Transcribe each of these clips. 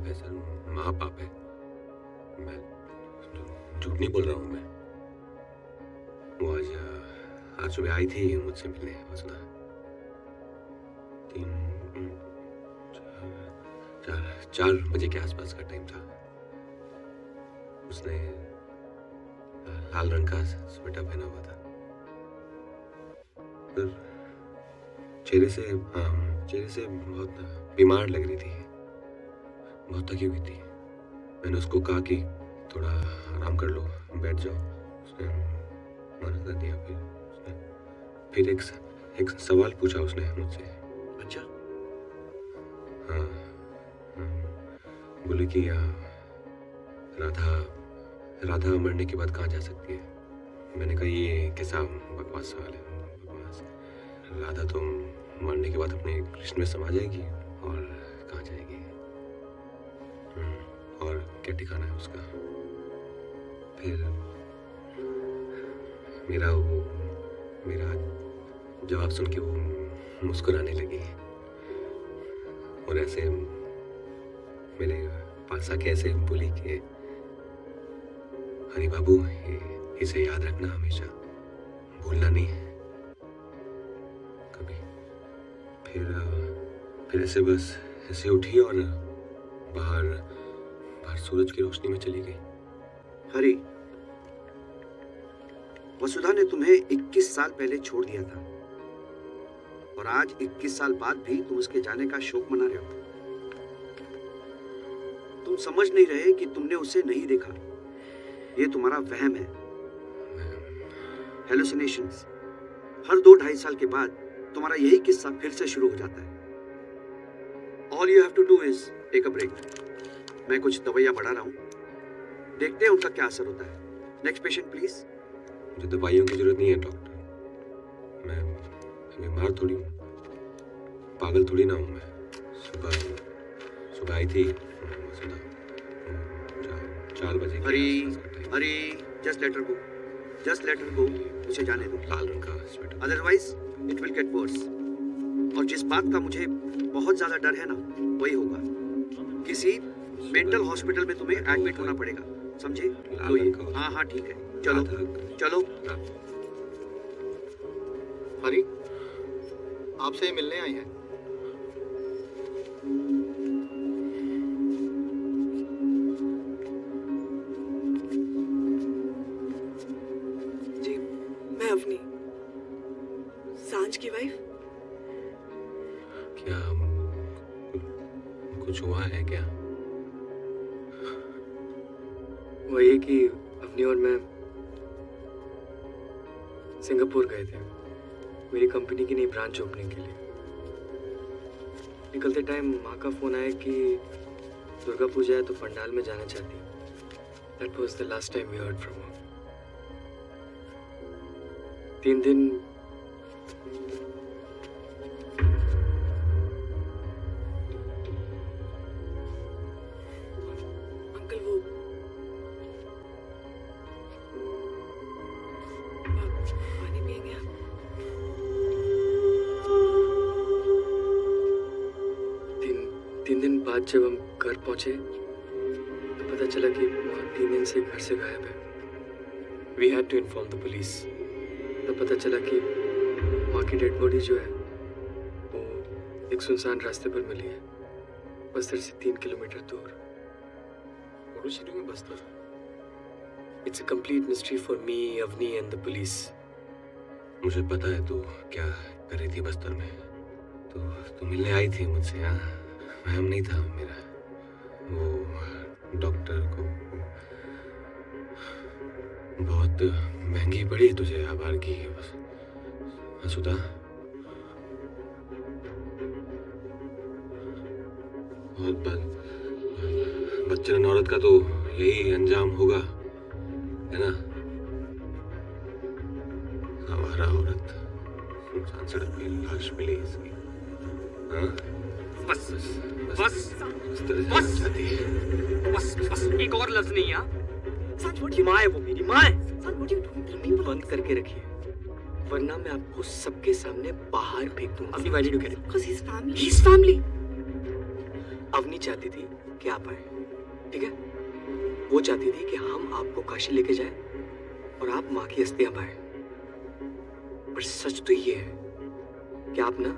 पाप है सर, महापाप है। मैं झूठ नहीं बोल रहा हूँ। मैं वो आज सुबह आई थी मुझसे मिलने वसुधा। 4 बजे के आसपास का टाइम था। उसने लाल रंग का स्वेटर पहना हुआ था। चेहरे से बहुत बीमार लग रही थी, बहुत थकी हुई थी। मैंने उसको कहा कि थोड़ा आराम कर लो, बैठ जाओ। उसने मना कर दिया। फिर एक सवाल पूछा उसने मुझसे। अच्छा? हाँ, बोले कि राधा मरने के बाद कहाँ जा सकती है। मैंने कहा ये कैसा बकवास सवाल है। राधा तो मरने के बाद अपने कृष्ण में समा जाएगी और कहाँ जाएगी, और क्या ठिकाना है उसका। फिर मेरा जवाब सुन के वो मुस्कुराने लगी और ऐसे मेरे पास आके ऐसे बोली कि हरी बाबू, इसे याद रखना हमेशा, भूलना नहीं कभी। फिर ऐसे बस ऐसे उठी और बाहर सूरज की रोशनी में चली गई। हरी, वसुधा ने तुम्हें 21 साल पहले छोड़ दिया था और आज 21 साल बाद भी तुम उसके जाने का शोक मना रहे हो। तुम समझ नहीं रहे कि तुमने उसे नहीं देखा। ये तुम्हारा वहम है, हेलुसिनेशंस। हर 2-2.5 साल के बाद तुम्हारा यही किस्सा फिर से शुरू हो जाता है। All you have to do is take a break. मैं कुछ दवाइयां बढ़ा रहा हूँ, देखते हैं उनका क्या असर होता है। Next patient please. मुझे दवाइयों की जरूरत नहीं है डॉक्टर। मैं बीमार थोड़ी हूँ, पागल थोड़ी ना हूँ मैं। सुबह आई थी 4 बजे। हरी, just let her go, उसे जाने दो। लाल रंग का sweater. Otherwise, it will get worse. और जिस बात का मुझे बहुत ज्यादा डर है ना, वही होगा। किसी मेंटल हॉस्पिटल में तुम्हें एडमिट होना पड़ेगा, समझे? तो ये हाँ ठीक है, चलो। हरी, आपसे मिलने आई हैं। जी, मैं अवनी, सांझ की वाइफ। क्या कुछ हुआ है क्या? वो ये कि अवनी और मैं सिंगापुर गए थे मेरी कंपनी की नई ब्रांच ओपनिंग के लिए। निकलते टाइम माँ का फोन आया कि दुर्गा पूजा है तो पंडाल में जाना चाहती। That was the last time we heard from her. 3 दिन अंकल, वो पानी पिएंगे आप? तीन दिन बाद जब हम घर पहुंचे तो पता चला कि माँ 3 दिन से घर से गायब है। We had to inform the police. तब पता चला कि माँ की डेड बॉडी जो है वो एक सुनसान रास्ते पर मिली है, बस्तर से 3 किलोमीटर दूर। What was she doing in Bastar? It's a complete mystery for me, Avni and the police. मुझे पता है तू क्या कर रही थी बस्तर में। तू मिलने आई थी मुझसे। हाँ, वहम नहीं था मेरा। वो डॉक्टर को बहुत महंगी पड़ी तुझे आभार की वसुधा। बहुत बच्चन औरत का तो यही अंजाम होगा, है ना? आवारा औरत, सुनसान सड़क पे लाश मिली इसकी। हाँ? बस एक और लफ्ज नहीं। यहाँ माँ है, वो मेरी माँ है। बंद करके रखिए, वरना मैं आपको सबके सामने बाहर फेंक दूंगा। अपनी वाली क्यों कह रहे? Because he's family. अवनी चाहती थी के आप आए, ठीक है? वो चाहती थी कि हम आपको काशी लेके जाएं और आप माँ की अस्थियां पाएं। पर सच तो ये है कि आप ना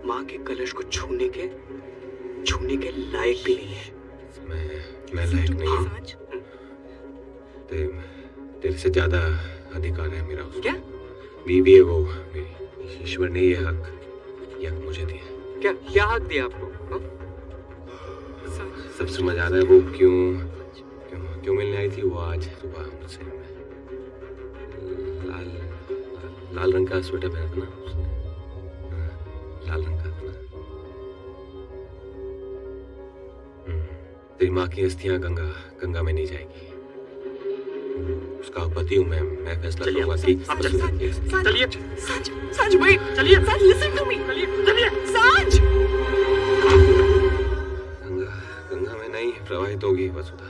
माँ के कलश को छूने के लायक भी नहीं है। मैं लायक नहीं हूँ। सांच, तेरे से ज्यादा अधिकार है मेरा उसमें। क्या बीवी है वो मेरी। ईश्वर ने ये हक मुझे दिया। क्या क्या हक दिया आपको? हाँ? सब समझ आ रहा है वो क्यों मिलने आई थी। वो आज सुबह मुझसे लाल रंग का स्वेटर पहना था ना उसने। लाल रंग का था ना। तेरी माँ की अस्थियां गंगा में नहीं जाएगी। उसका पति हूँ मैं फैसला करूंगा कि चलिए सांच, wait, चलिए। सांच, listen to me, चलिए। सांच। गंगा में नहीं प्रवाहित होगी वसुधा।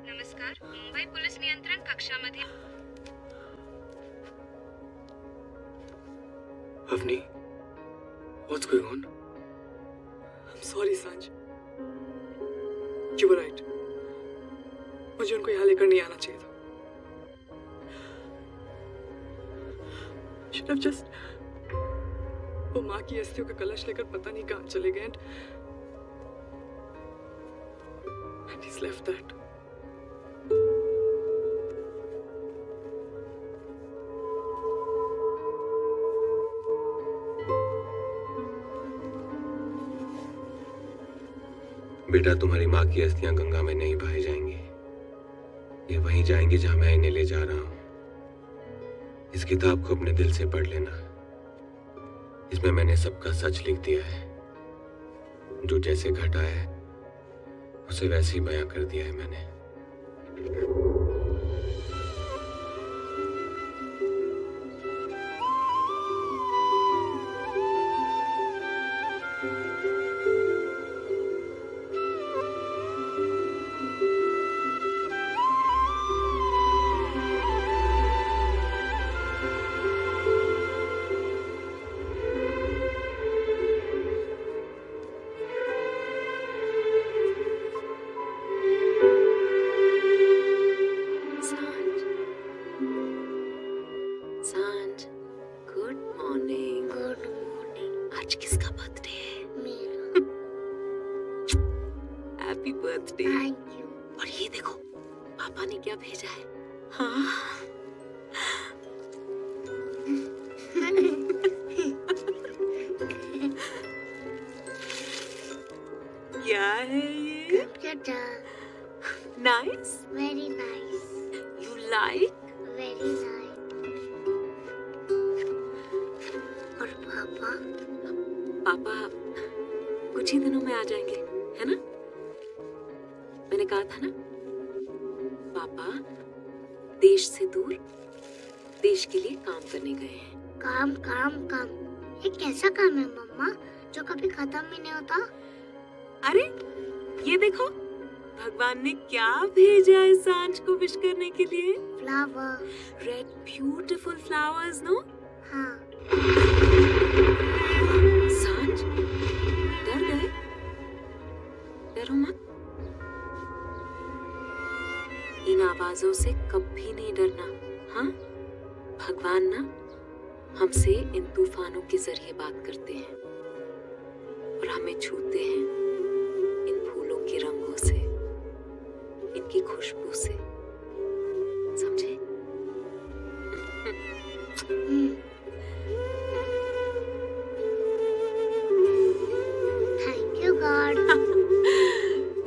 नमस्कार, मुंबई पोलीस नियंत्रण कक्षामध्ये Avani, what's going on? I'm sorry, सांच. You were right. मुझे उनको यहाँ लेकर नहीं आना चाहिए था. Should have just वो माँ की अस्थियों का कलश लेकर पता नहीं कहाँ चले गए and he's left that. बेटा, तुम्हारी माँ की अस्थियां गंगा में नहीं बहाई जाएंगी। ये वहीं जाएंगी जहां मैं इन्हें ले जा रहा हूं। इस किताब को अपने दिल से पढ़ लेना। इसमें मैंने सबका सच लिख दिया है। जो जैसे घटा है उसे वैसे ही बयां कर दिया है मैंने। सांझ, गुड मॉर्निंग। Good morning. आज किसका बर्थडे है? मेरा। Happy birthday. Thank you. और ये देखो, पापा ने क्या भेजा है? हाँ। क्या है ये? Computer. Nice. Very nice. You like? Very nice. और पापा? पापा कुछ ही दिनों में आ जाएंगे, है ना? मैंने कहा था ना, पापा देश से दूर देश के लिए काम करने गए हैं। काम काम काम। ये कैसा काम है मम्मा जो कभी खत्म ही नहीं होता? अरे ये देखो, भगवान ने क्या भेजा है सांझ को विश करने के लिए। Flower. Red beautiful flowers, no? हाँ। सांझ, डर गए? डरो मत। इन आवाजों से कभी नहीं डरना, हाँ? भगवान ना हमसे इन तूफानों के जरिए बात करते हैं और हमें छूते हैं इन फूलों के रंगों से, इनकी खुशबू से, समझे? Thank you God.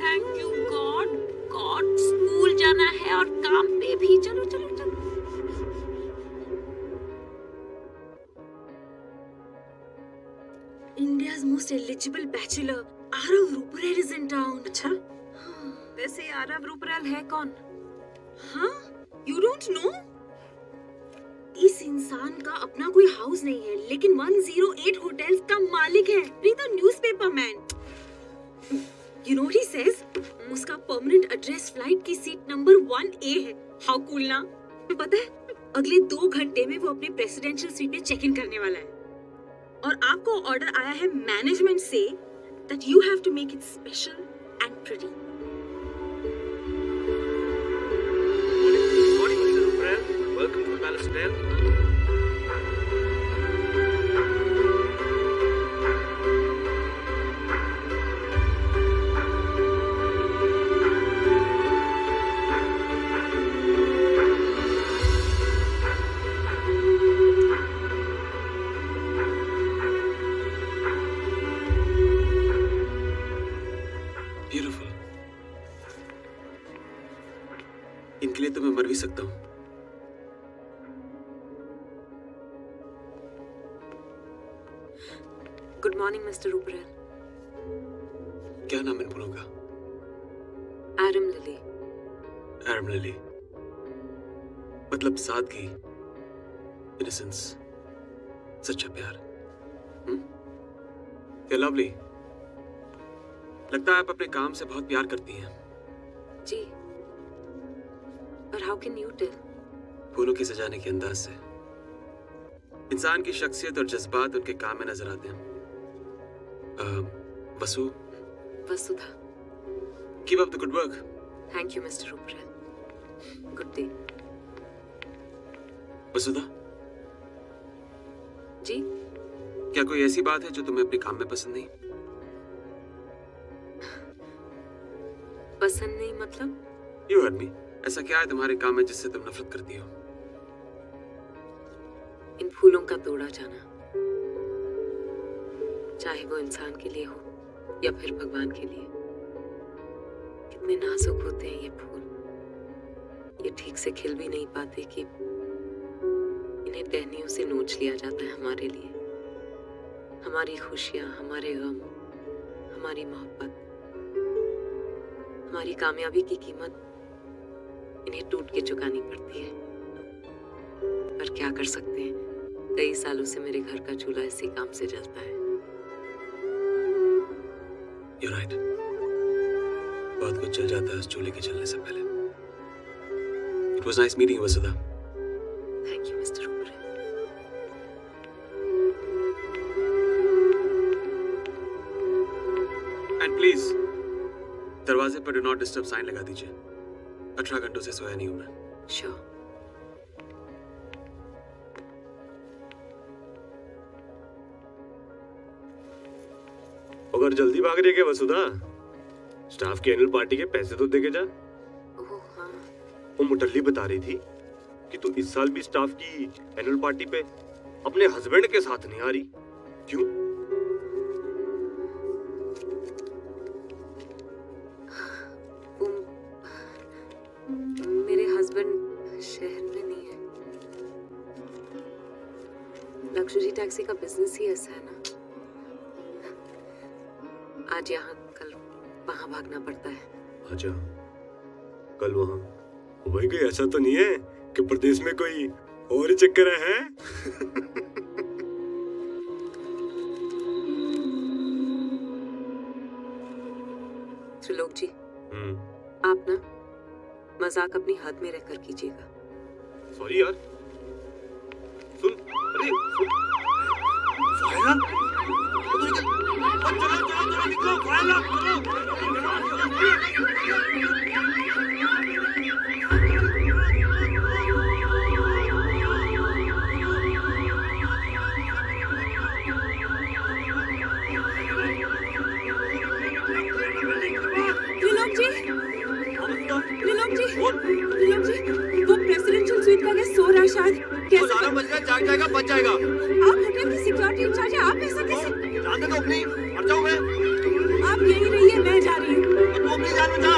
Thank you God. God, school जाना है और काम पे भी। चलो चलो चलो। India's most eligible bachelor, Arav Rupert is in town. अच्छा? वैसे ये आरव रूपराल है कौन? हाँ, यू डोंट नो? इस इंसान का अपना कोई हाउस नहीं है, लेकिन 108 होटल्स का मालिक है। Read the newspaper, man. You know what he says? उसका परमानेंट एड्रेस फ्लाइट की सीट नंबर 1A है। How cool ना? पता है, अगले 2 घंटे में वो अपने प्रेसिडेंशियल स्वीट में चेक इन करने वाला है। और आपको ऑर्डर आया है मैनेजमेंट से that you have to make it special and pretty. Morning, Mr. Ruprel. Welcome to the Palace Hotel. Beautiful. इनके लिए तो मैं मर भी सकता हूँ। Good morning mister Rupral. क्या नाम है इन फूलों का? Adam lily. एडम लिली मतलब सादगी, इनोसेंस, सच्चा प्यार। लवली, लगता है आप अपने काम से बहुत प्यार करती हैं। जी, पर हाउ कैन यू टेल? फूलों की सजाने के अंदाज से इंसान की शख्सियत और जज्बात उनके काम में नजर आते हैं। Vasudha. Keep up the good work. Thank you mister Rupral. Good day. Vasudha, ji? क्या कोई ऐसी बात है जो तुम्हें अपने काम में पसंद नहीं? पसंद नहीं मतलब? You heard me. ऐसा क्या है तुम्हारे काम में जिससे तुम नफरत करती हो? इन फूलों का तोड़ा जाना, चाहे वो इंसान के लिए हो या फिर भगवान के लिए। कितने नाजुक होते हैं ये फूल। ये ठीक से खिल भी नहीं पाते कि इन्हें टहनियों से नोच लिया जाता है हमारे लिए। हमारी खुशियां, हमारे गम, हमारी मोहब्बत, हमारी कामयाबी की कीमत इन्हें टूट के चुकानी पड़ती है। पर क्या कर सकते हैं, कई सालों से मेरे घर का चूल्हा इसी काम से जलता है। You're right. बहुत कुछ चल जाता है उस चूल्हे के जलने से पहले। It was nice meeting you, Vasudha. Thank you, Mr. Ruprel. And please, दरवाजे पर डू नॉट डिस्टर्ब साइन लगा दीजिए। 18 घंटों से सोया नहीं हूं मैं। Sure. अगर जल्दी भाग रही है क्या वसुधा? स्टाफ की एनुअल पार्टी के पैसे तो दे के जा। ओह हाँ। वो मुटल्ली बता रही थी कि तू इस साल भी स्टाफ की एनुअल पार्टी पे अपने हस्बैंड के साथ नहीं आ रही। क्यों? मेरे हस्बैंड शहर में नहीं है। लग्जरी टैक्सी का बिजनेस ही ऐसा है ना, आज यहाँ कल वहाँ भागना पड़ता है। अच्छा, कल वहाँ। भाई कोई ऐसा तो नहीं है कि प्रदेश में कोई और ही चक्कर है? त्रिलोक जी, आप ना मजाक अपनी हद में रहकर कीजिएगा। सॉरी यार। सुन, अरे सुन। फायदा? चलो निकलो, फायदा त्रिलोक जी, वो प्रेसिडेंशियल स्वीट का गेस्ट सो रहा है शायद। कैसे? 12 बज गए, जाग जाएगा, बच जाएगा। आप होटल की सिक्योरिटी इंचार्ज हैं, आप ऐसा कैसे? जाने दो अपनी, मर जाऊं मैं। आप यहीं रहिए, मैं जा रही हूँ। तू अपनी जान बचा।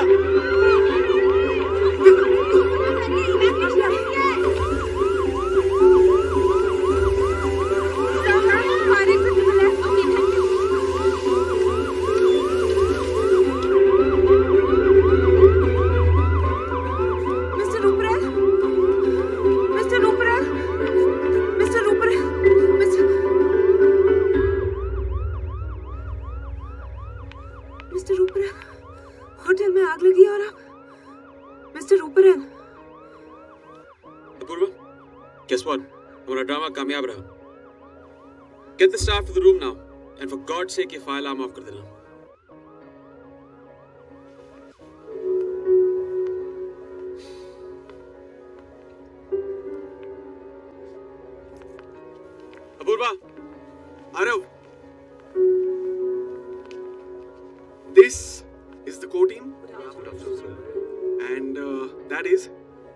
Guess what? हमारा ड्रामा कामयाब रहा. Get the staff to the room now, and for God's sake, ये फाइल आर्म ऑफ कर देना. Apoorva, Arav, this is the core team, and that is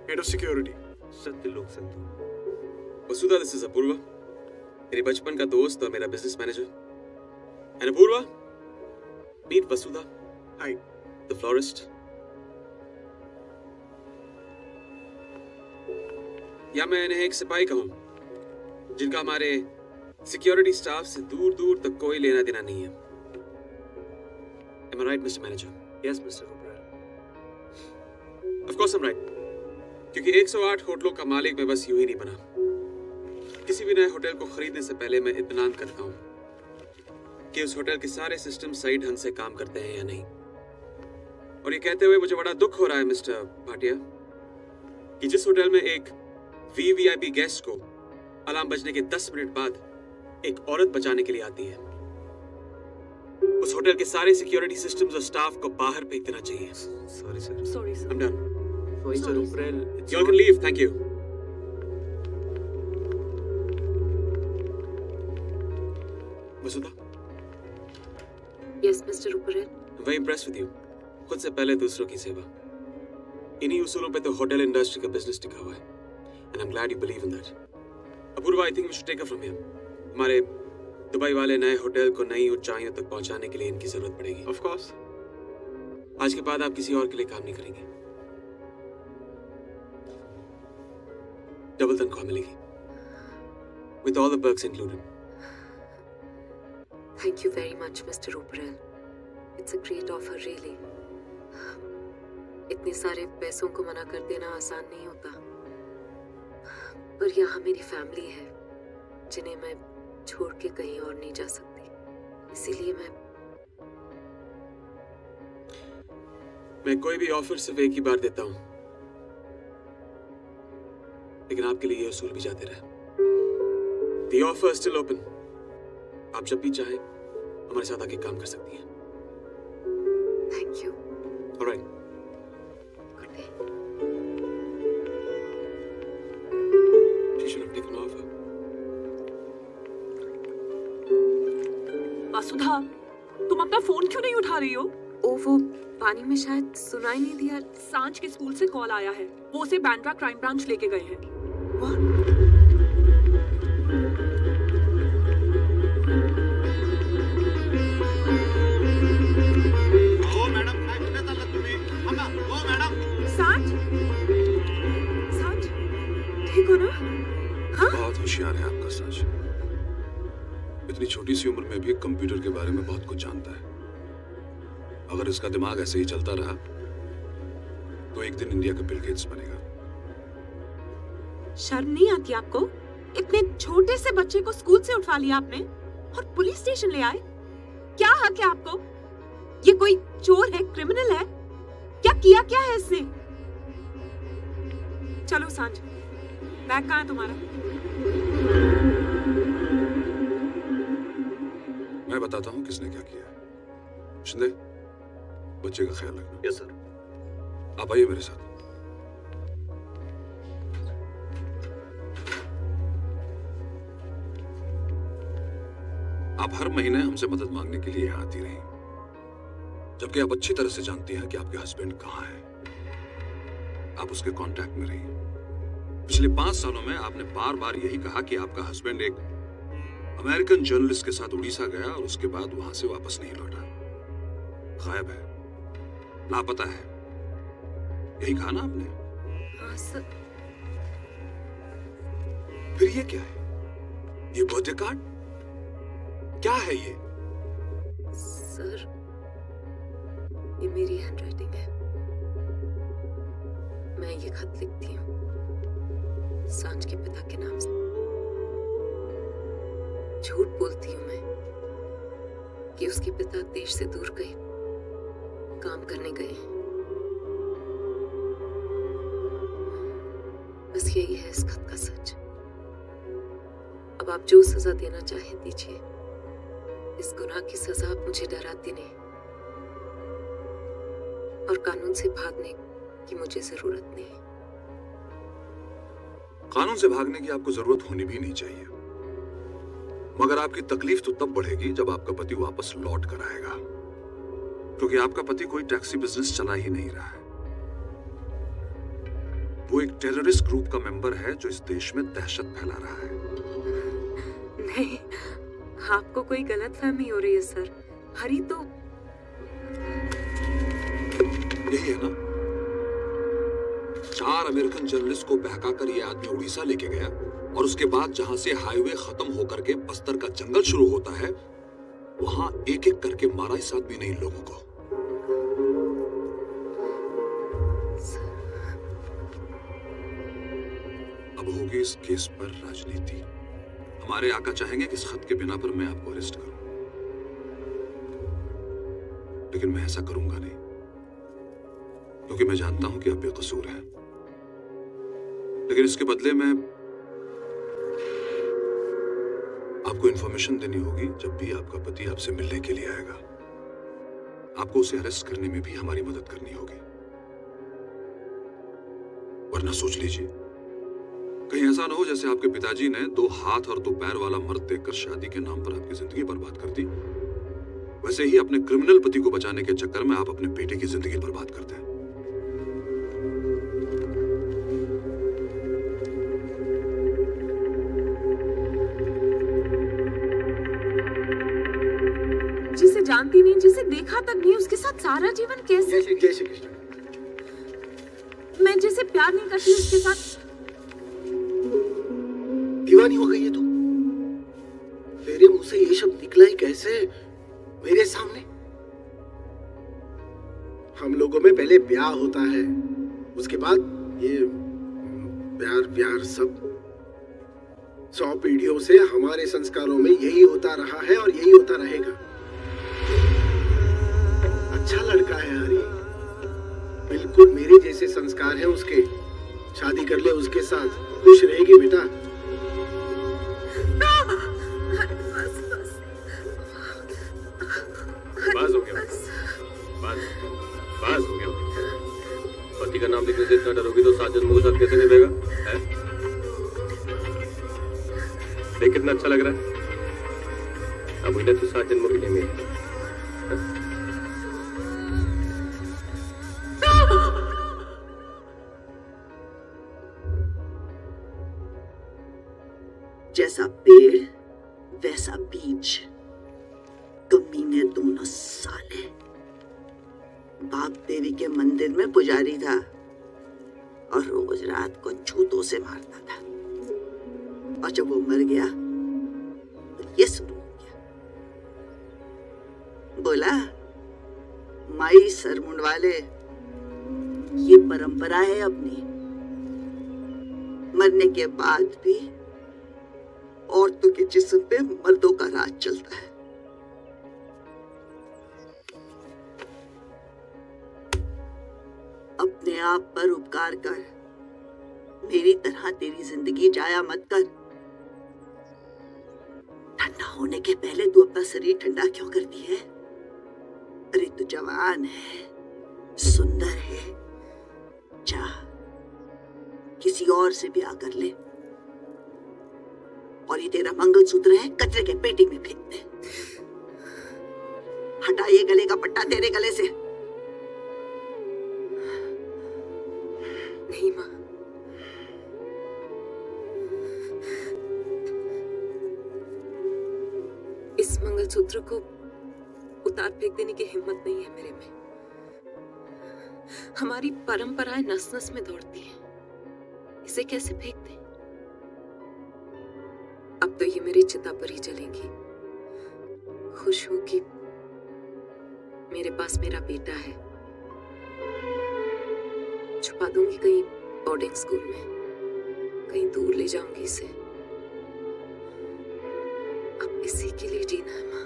head of security. Satyalok Sandhu. Vasudha, this is Apoorva, मेरे बचपन का दोस्त और मेरा business manager. And Apoorva, meet Vasudha. Hi. The florist. या मैं इन्हें एक सिपाही कहूं, जिनका हमारे सिक्योरिटी स्टाफ से दूर दूर तक कोई लेना देना नहीं है. Am I right, Mr. Manager? Yes, Mr. Oberoi. Of course I'm right. क्योंकि 108 होटलों का मालिक मैं बस यूं ही नहीं बना. किसी भी नए होटल को खरीदने से पहले मैं इत्मीनान करता हूं कि उस होटल के सारे सिस्टम सही ढंग से काम करते हैं या नहीं. और ये कहते हुए मुझे बड़ा दुख हो रहा है मिस्टर भाटिया कि जिस होटल में एक वीवीआईपी गेस्ट को अलार्म बजने के 10 मिनट बाद एक औरत बचाने के लिए आती है, उस होटल के सारे सिक्योरिटी सिस्टम्स और स्टाफ को बाहर फेंक देना चाहिए. Sorry, sir. Sorry, sir. I'm done. Mr. Oberoi, You all can leave. Thank you. Vasudha, Yes, Mr. Oberoi. I'm very impressed with you. खुद से पहले दूसरों की सेवा. इन्हीं उसूलों पे तो होटल इंडस्ट्री का बिजनेस टिका हुआ है. And I'm glad you believe in that. Apoorva, I think we should take her from here. हमारे दुबई वाले नए होटल को नई ऊंचाइयों तक पहुंचाने के लिए इनकी जरूरत पड़ेगी. Of course. आज के बाद आप किसी और के लिए काम नहीं करेंगे. डबल तनख्वाह मिलेगी. With all the perks included. Thank you very much, Mr. Oberoi. It's a great offer, really. इतने सारे पैसों को मना कर देना आसान नहीं होता. पर यहाँ मेरी फैमिली है, जिन्हें मैं छोड़ के कहीं और नहीं जा सकती. इसीलिए मैं कोई भी ऑफर सिर्फ एक ही बार देता हूं, लेकिन आपके लिए ये उसूल भी जाते रहे. The offer is still open. आप जब भी चाहें हमारे साथ आके काम कर सकती हैं. Thank you. All right. Good day. She should have taken the offer. वसुधा, तुम अपना फोन क्यों नहीं उठा रही हो? ओ, वो पानी में शायद सुनाई नहीं दिया. सांझ के स्कूल से कॉल आया है. वो उसे बैंड्रा क्राइम ब्रांच लेके गए हैं. हो मॅडम, काय कुठे चाललात तुम्ही? थांबा. हो मॅडम. सांझ, सांझ, ठीक हो ना? हाँ? बहुत होशियार है आपका सांझ. इतनी छोटी सी उम्र में भी कंप्यूटर के बारे में बहुत कुछ जानता है. अगर इसका दिमाग ऐसे ही चलता रहा तो एक दिन इंडिया का बिल गेट्स बनेगा. शर्म नहीं आती आपको? इतने छोटे से बच्चे को स्कूल से उठवा लिया आपने और पुलिस स्टेशन ले आए. क्या हक है आपको? ये कोई चोर है, क्रिमिनल है? क्या किया है इसने? चलो सांझ, बैग कहाँ है तुम्हारा? मैं बताता हूँ किसने क्या किया. शिंदे, बच्चे का ख्याल रखना. Yes sir. आप आइए मेरे साथ. आप हर महीने हमसे मदद मांगने के लिए यहाँ आती रही, जबकि आप अच्छी तरह से जानती हैं कि आपके हस्बैंड कहाँ हैं. आप उसके कांटेक्ट में रही. पिछले 5 सालों में आपने बार बार यही कहा कि आपका हस्बैंड एक अमेरिकन जर्नलिस्ट के साथ उड़ीसा गया और उसके बाद वहां से वापस नहीं लौटा. गायब है, लापता है. यही कहा ना आपने? हाँ सर. फिर ये क्या है? ये बर्थडे कार्ड क्या है ये? सर, ये मेरी हैंडराइटिंग है. मैं ये खत लिखती हूँ सांझ के पिता के नाम से. झूठ बोलती हूँ मैं कि उसके पिता देश से दूर गए, काम करने गए हैं. बस यही है इस खत का सच. अब आप जो सजा देना चाहे दीजिए। इस गुनाह की सजा अब मुझे डराती नहीं और कानून से भागने की मुझे जरूरत नहीं। कानून से भागने की आपको जरूरत होनी भी नहीं चाहिए, मगर आपकी तकलीफ तो तब बढ़ेगी जब आपका पति वापस लौट कर आएगा, क्योंकि आपका पति कोई टैक्सी बिजनेस चला ही नहीं रहा है। वो एक टेररिस्ट ग्रुप का मेंबर है जो इस देश में दहशत फैला रहा है। नहीं, आपको कोई गलतफहमी हो रही है सर। हरी तो यही है ना, 4 अमेरिकन जर्नलिस्ट को बहकाकर ये आदमी उड़ीसा लेके गया और उसके बाद जहां से हाईवे खत्म होकर के बस्तर का जंगल शुरू होता है वहां एक एक करके मारा इस आदमी ने इन लोगों को। अब होगी इस केस पर राजनीति। हमारे आका चाहेंगे कि इस खत के बिना पर मैं आपको अरेस्ट करूं, लेकिन मैं ऐसा करूंगा नहीं, क्योंकि मैं जानता हूं कि आप बेकसूर हैं। लेकिन इसके बदले में आपको इंफॉर्मेशन देनी होगी जब भी आपका पति आपसे मिलने के लिए आएगा। आपको उसे अरेस्ट करने में भी हमारी मदद करनी होगी, वरना सोच लीजिए कहीं ऐसा ना हो जैसे आपके पिताजी ने 2 हाथ और 2 पैर वाला मर्द देखकर शादी के नाम पर आपकी जिंदगी बर्बाद कर दी। वैसे ही अपने क्रिमिनल पति को बचाने के चक्कर में आप अपने बेटे की जिंदगी बर्बाद करते हैं। जिसे जानती नहीं, जिसे देखा तक नहीं, उसके साथ सारा जीवन कैसे? जय श्री कृष्ण। मैं जिसे प्यार नहीं करती उसके साथ। दीवानी हो गई है तू? तेरे मुंह से ये शब्द निकला ही कैसे मेरे सामने? हम लोगों में पहले ब्याह होता है, उसके बाद ये प्यार प्यार सब। 100 पीढ़ियों से हमारे संस्कारों में यही होता रहा है और यही होता रहेगा। अच्छा लड़का है हरी, बिल्कुल मेरे जैसे संस्कार हैं उसके। शादी कर ले उसके साथ, खुश रहेगी बेटा। बस हो गया, बस हो गया। पति का नाम लिखने से इतना डरोगी तो 7 जन्मों के साथ कैसे निभेगा? देख कितना अच्छा लग रहा है। अब इन्हें तो 7 जन्मों के लिए मिले। जैसा पेड़ वैसा बीज, कमीने दोनों साले। बाप देवी के मंदिर में पुजारी था और रोज रात को जूतों से मारता था, और जब वो मर गया तो ये शुरू हो गया। बोला, माई सर मुंडवाले, ये परंपरा है अपनी। मरने के बाद भी औरतों के जिस्म पे मर्दों का राज चलता है। अपने आप पर उपकार कर, मेरी तरह तेरी जिंदगी जाया मत कर। ठंडा होने के पहले तू अपना शरीर ठंडा क्यों करती है? अरे तू जवान है, सुंदर है, जा किसी और से ब्याह कर ले, और ये तेरा मंगलसूत्र है कचरे के पेटी में फेंक दे। हटा ये गले का पट्टा तेरे गले से। नहीं माँ, इस मंगलसूत्र को उतार फेंक देने की हिम्मत नहीं है मेरे में। हमारी परंपराएं नस नस में दौड़ती हैं, इसे कैसे फेंक दें? अब तो ये मेरी चिता पर ही जलेंगी। खुश हूं कि मेरे पास मेरा बेटा है। छुपा दूंगी कहीं बोर्डिंग स्कूल में, कहीं दूर ले जाऊंगी इसे। अब इसी के लिए जीना है माँ।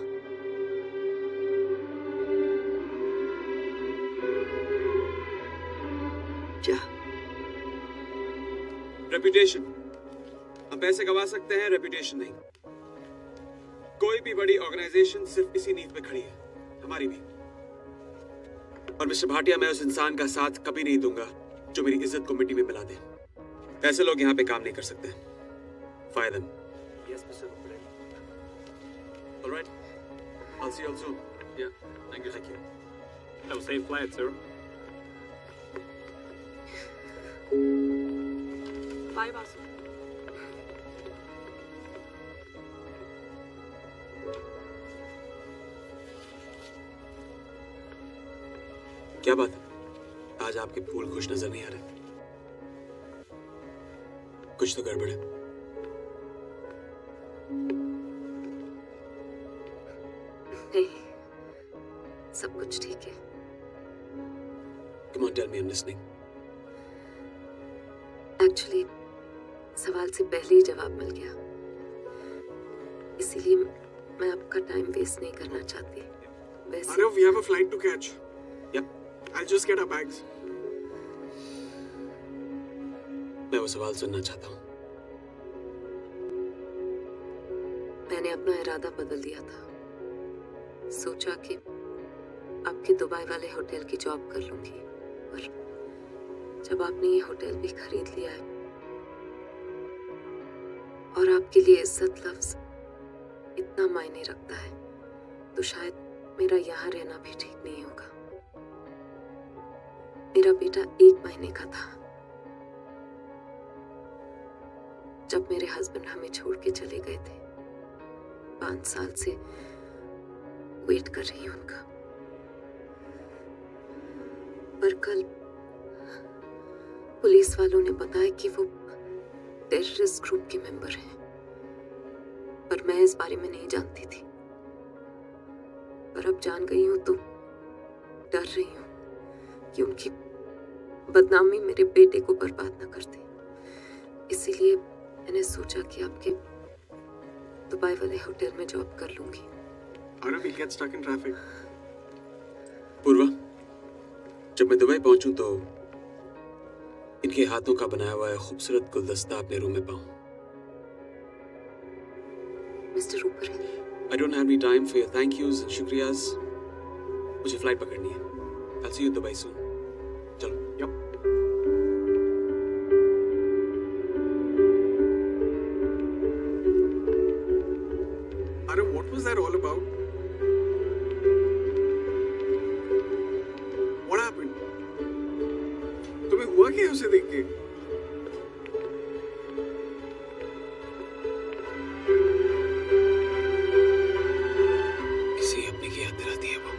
रेपुटेशन, हम हम पैसे गवा सकते हैं, रेपुटेशन नहीं। कोई भी बड़ी ऑर्गेनाइजेशन सिर्फ इसी नींव पे खड़ी है, हमारी भी। और मिस्टर भाटिया, मैं उस इंसान का साथ कभी नहीं दूंगा जो मेरी इज्जत को मिट्टी में मिला दे। ऐसे लोग यहाँ पे काम नहीं कर सकते। Fire them. Yes, Mr. Rupert. All right. I'll see you all soon. Yeah. Thank you. Thank you. Have a safe flight, sir. Bye, Vasu. क्या बात है? आज आपके फूल खुश नजर नहीं आ रहे। कुछ तो गड़बड़ है। नहीं, सब कुछ ठीक है। Come on, tell me, I'm listening. Actually सवाल से पहले ही जवाब मिल गया, इसीलिए मैं आपका टाइम वेस्ट नहीं करना चाहती। वैसे Arav, we have a flight to catch. Yep. I'll just get our bags. मैं वो सवाल सुनना चाहता हूँ। मैंने अपना इरादा बदल दिया था। सोचा कि आपके दुबई वाले होटल की जॉब कर लूंगी, पर जब आपने ये होटल भी खरीद लिया है और आपके लिए इज्जत लफ्ज इतना मायने रखता है, तो शायद मेरा यहाँ रहना भी ठीक नहीं होगा। मेरा बेटा 1 महीने का था जब मेरे हस्बैंड हमें छोड़ के चले गए थे। 5 साल से वेट कर रही हूं उनका, पर कल पुलिस वालों ने बताया कि वो टेररिस्ट ग्रुप के मेंबर हैं, पर मैं इस बारे में नहीं जानती थी। पर अब जान गई हूं तो डर रही हूं कि उनकी बदनामी मेरे बेटे को बर्बाद न कर दे। इसीलिए मैंने सोचा कि आपके दुबई वाले होटल में जॉब कर लूंगी। Arav, we'll get stuck in traffic. पूर्वा, जब मैं दुबई पहुंचूं तो इनके हाथों का बनाया हुआ खूबसूरत गुलदस्ता अपने रूम में पाऊं। Mister Rupar, I don't have any time for your thank yous and शुक्रियाज। मुझे फ्लाइट पकड़नी है। I'll see you in Dubai soon. चलो। Yep. Arav, what was that all about? What happened? तुम्हें हुआ क्या उसे देख के? किसी अपने की याद दिलाती है वो।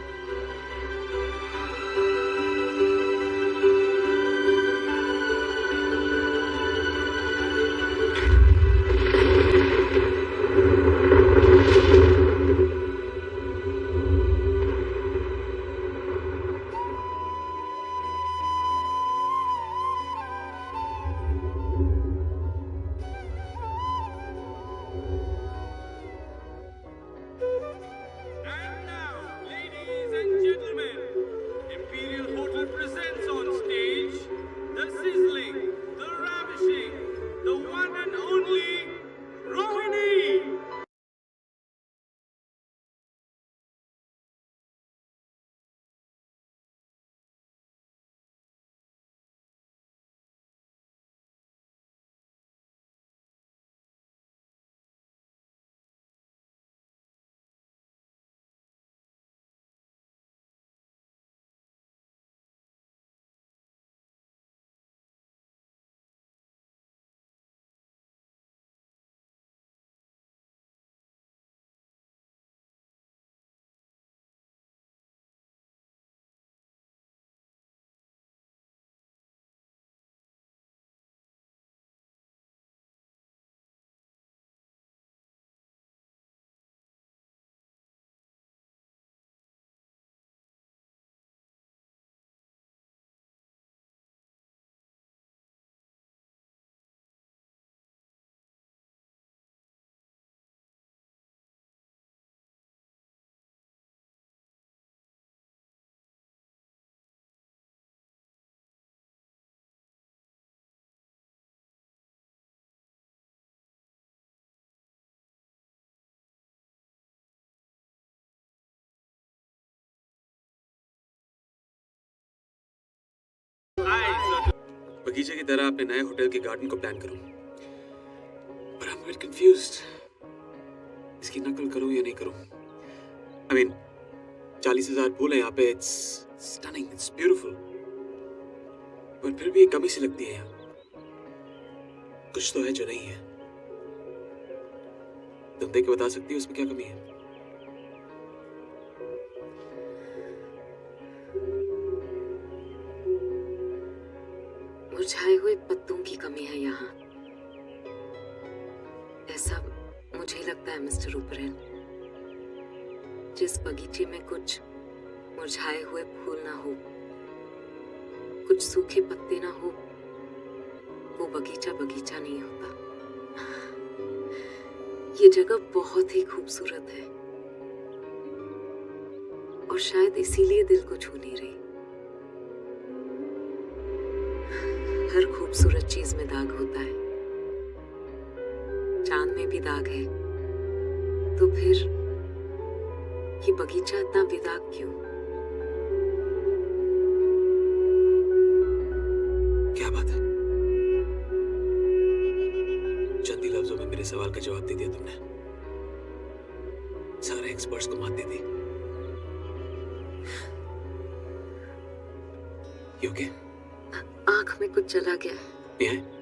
बगीचे की तरह अपने नए होटल के गार्डन को प्लान करूं, पर आई एम वेरी कंफ्यूज्ड। इसकी नकल करूं या नहीं करूं? I mean, 40,000 फूल है यहाँ पे, इट्स स्टनिंग, इट्स ब्यूटीफुल, पर फिर भी एक कमी सी लगती है यहाँ। कुछ तो है जो नहीं है। तुम देख के बता सकती हो उसमें क्या कमी है? मुरझाए हुए पत्तों की कमी है यहाँ, ऐसा मुझे लगता है मिस्टर ओबेरॉय। जिस बगीचे में कुछ मुरझाए हुए फूल ना हो, कुछ सूखे पत्ते ना हो, वो बगीचा बगीचा नहीं होता। ये जगह बहुत ही खूबसूरत है और शायद इसीलिए दिल को छू नहीं रही। हर खूबसूरत चीज में दाग होता है, चांद में भी दाग है, तो फिर ये बगीचा इतना बेदाग क्यों? क्या बात है, चंद ही लफ्जों में मेरे सवाल का जवाब दे दिया तुमने। सारे एक्सपर्ट्स को मात दे दी। You okay? आंख में कुछ चला गया है। ये है?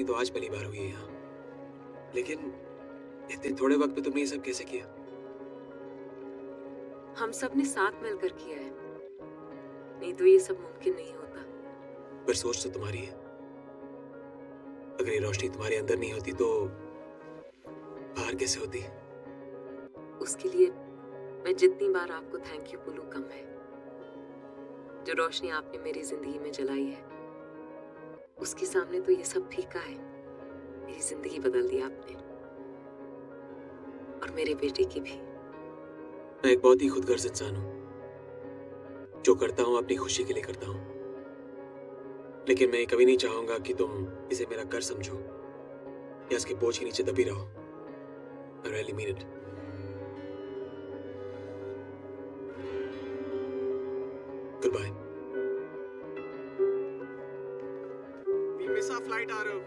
तो आज पहली बार हुई है यहाँ, लेकिन इतने थोड़े वक्त में तुमने ये सब कैसे किया? हम सब ने साथ मिलकर किया है, नहीं तो ये सब मुमकिन नहीं होता। पर सोच तो तुम्हारी है। अगर ये रोशनी तुम्हारे अंदर नहीं होती तो बाहर कैसे होती? उसके लिए मैं जितनी बार आपको थैंक यू बोलूं कम है। जो रोशनी आपने मेरी जिंदगी में जलाई है, उसके सामने तो ये सब फीका है। मेरी जिंदगी बदल दी आपने, और मेरे बेटे की भी। मैं एक बहुत ही खुदगर्ज इंसान हूँ। जो करता हूँ अपनी खुशी के लिए करता हूँ, लेकिन मैं कभी नहीं चाहूंगा कि तुम इसे मेरा कर समझो या इसके बोझ के नीचे दबी रहो। I really mean it. Goodbye. We miss our flight, Arav.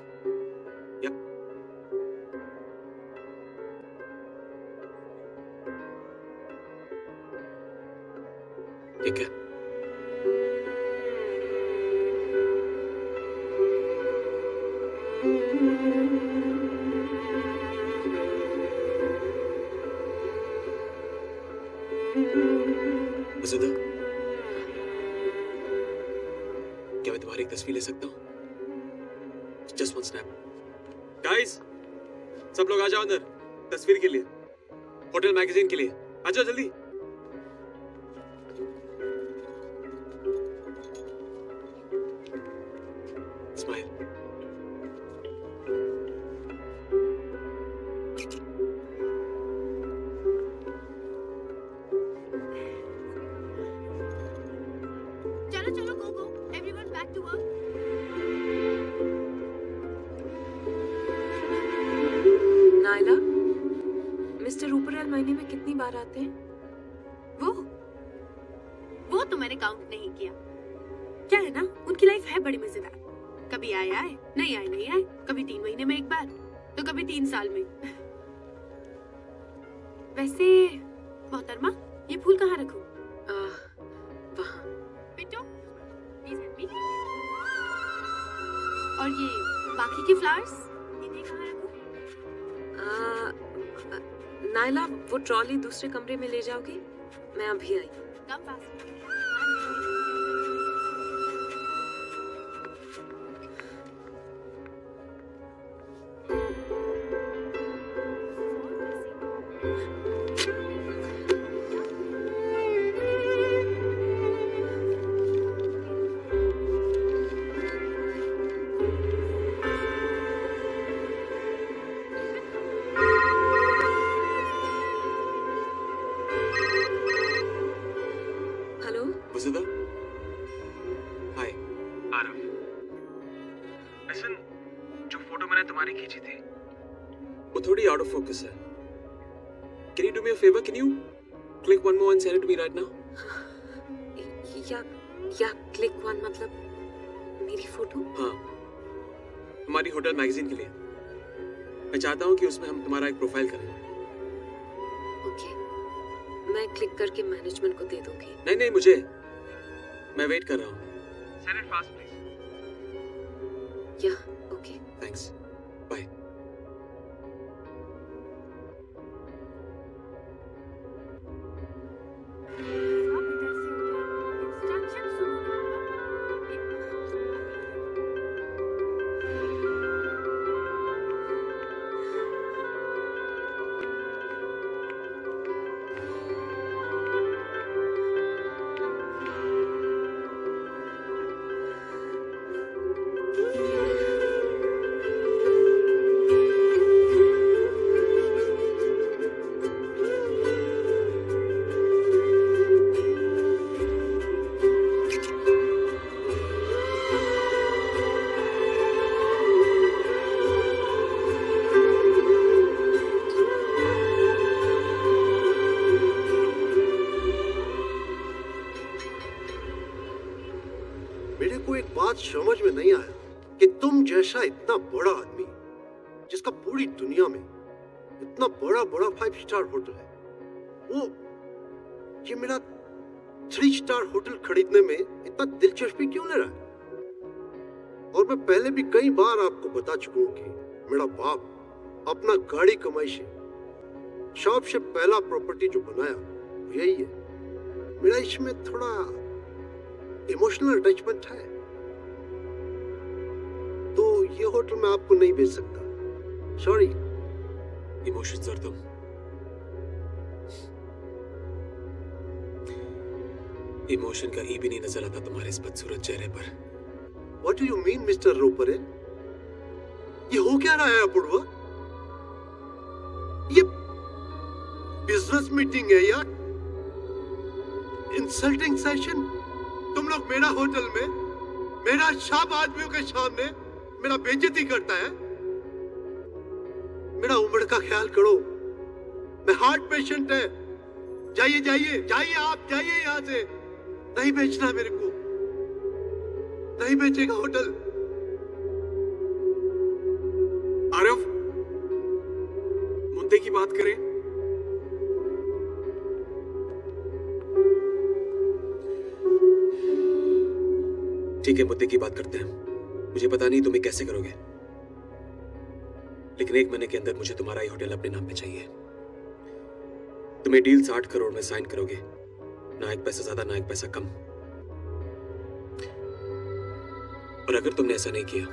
Yep. ठीक है। वसुधा, क्या मैं तुम्हारी एक तस्वीर ले सकता हूँ? Just one snap. Guys, सब लोग आ जाओ अंदर तस्वीर के लिए, होटल मैगजीन के लिए। आ जाओ जल्दी। Smile. चलो चलो, go go, everyone back to work. Naila, mister Rupral महीने में कितनी बार आते हैं? वो तो मैंने काउंट नहीं किया। क्या है ना, उनकी लाइफ है बड़ी मजेदार। कभी आए आए, नहीं आए नहीं आए, कभी 3 महीने में एक बार, तो कभी 3 साल में। वैसे मोहतरमा, ये फूल कहाँ रखूं? वहाँ। Bittu, please help me. और ये बाकी के फ्लावर्स, इन्हें कहाँ रखूं? नायला, वो ट्रॉली दूसरे कमरे में ले जाओगी? मैं अभी आई। Come fast. Vasudha, hi. Aarav, listen, जो फोटो मैंने तुम्हारी खींची थी वो थोड़ी आउट ऑफ फोकस है। Can you do me a favor? Can you click one more and send it to me right now? या क्लिक वन मतलब मेरी फोटो? हाँ, हमारी होटल मैगजीन के लिए। मैं चाहता हूँ कि उसमें हम तुम्हारा एक प्रोफाइल करें। ओके, मैं क्लिक करके मैनेजमेंट को दे दूंगी। नहीं, मुझे, मैं वेट कर रहा हूँ। Send it fast, please. या, ओके। Thanks. Bye. मेरे को एक बात समझ में नहीं आया कि तुम जैसा इतना बड़ा आदमी, जिसका पूरी दुनिया में इतना बड़ा 5 स्टार होटल है, वो ये मेरा 3 स्टार होटल खरीदने में इतना दिलचस्पी क्यों ले रहा है? और मैं पहले भी कई बार आपको बता चुका हूं कि मेरा बाप अपना गाड़ी कमाई से शॉप से पहला प्रॉपर्टी जो बनाया वो यही है। मेरा इसमें थोड़ा इमोशनल अटैचमेंट है, तो ये होटल मैं आपको नहीं बेच सकता, सॉरी। इमोशन सर, तुम इमोशन का ई भी नहीं नजर आता तुम्हारे इस बदसूरत चेहरे पर। What do you mean, mister Ropre? ये हो क्या रहा है अपूर्वा? ये बिजनेस मीटिंग है यार, इंसल्टिंग सेशन। तुम लोग मेरा होटल में मेरा शाम आदमियों के सामने मेरा बेइज्जती करता है। मेरा उम्र का ख्याल करो, मैं हार्ट पेशेंट है। जाइए जाइए जाइए, आप जाइए यहाँ से। नहीं बेचना मेरे को, नहीं बेचेगा होटल। आरव, मुद्दे की बात करें। ठीक है, मुद्दे की बात करते हैं। मुझे पता नहीं तुम ये कैसे करोगे, लेकिन 1 महीने के अंदर मुझे तुम्हारा ही होटल अपने नाम पे चाहिए। तुम ये डील 60 करोड़ में साइन करोगे, ना 1 पैसा ज्यादा ना 1 पैसा कम। और अगर तुमने ऐसा नहीं किया